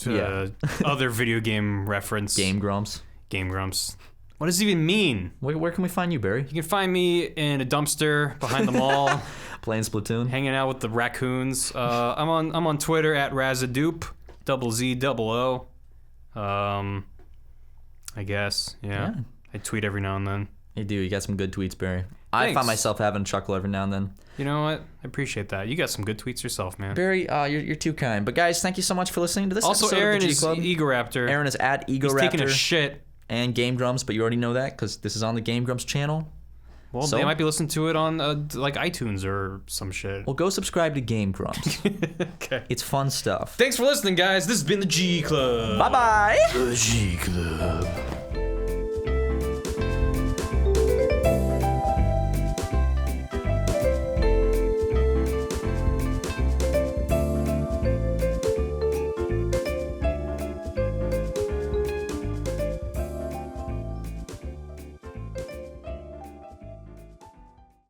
Yeah. other video game reference. GameGrumps. GameGrumps. What does it even mean? Where can we find you, Barry? You can find me in a dumpster behind the mall, Playing Splatoon. hanging out with the raccoons. I'm on Twitter at Razadoop, ZZOO. I guess, yeah. I tweet every now and then. You do. You got some good tweets, Barry. I Thanks. find myself having a chuckle every now and then. You know what? I appreciate that. You got some good tweets yourself, man. Barry, you're too kind. But guys, thank you so much for listening to this Also, episode Aaron of the G is Club. Egoraptor. Aaron is at He's taking a Egoraptor shit. and Game Grumps, but you already know that because this is on the Game Grumps channel. Well, So? they might be listening to it on like iTunes or some shit. Well, go subscribe to Game Grumps. Okay. It's fun stuff. Thanks for listening, guys. This has been the G Club. Bye-bye. The G Club.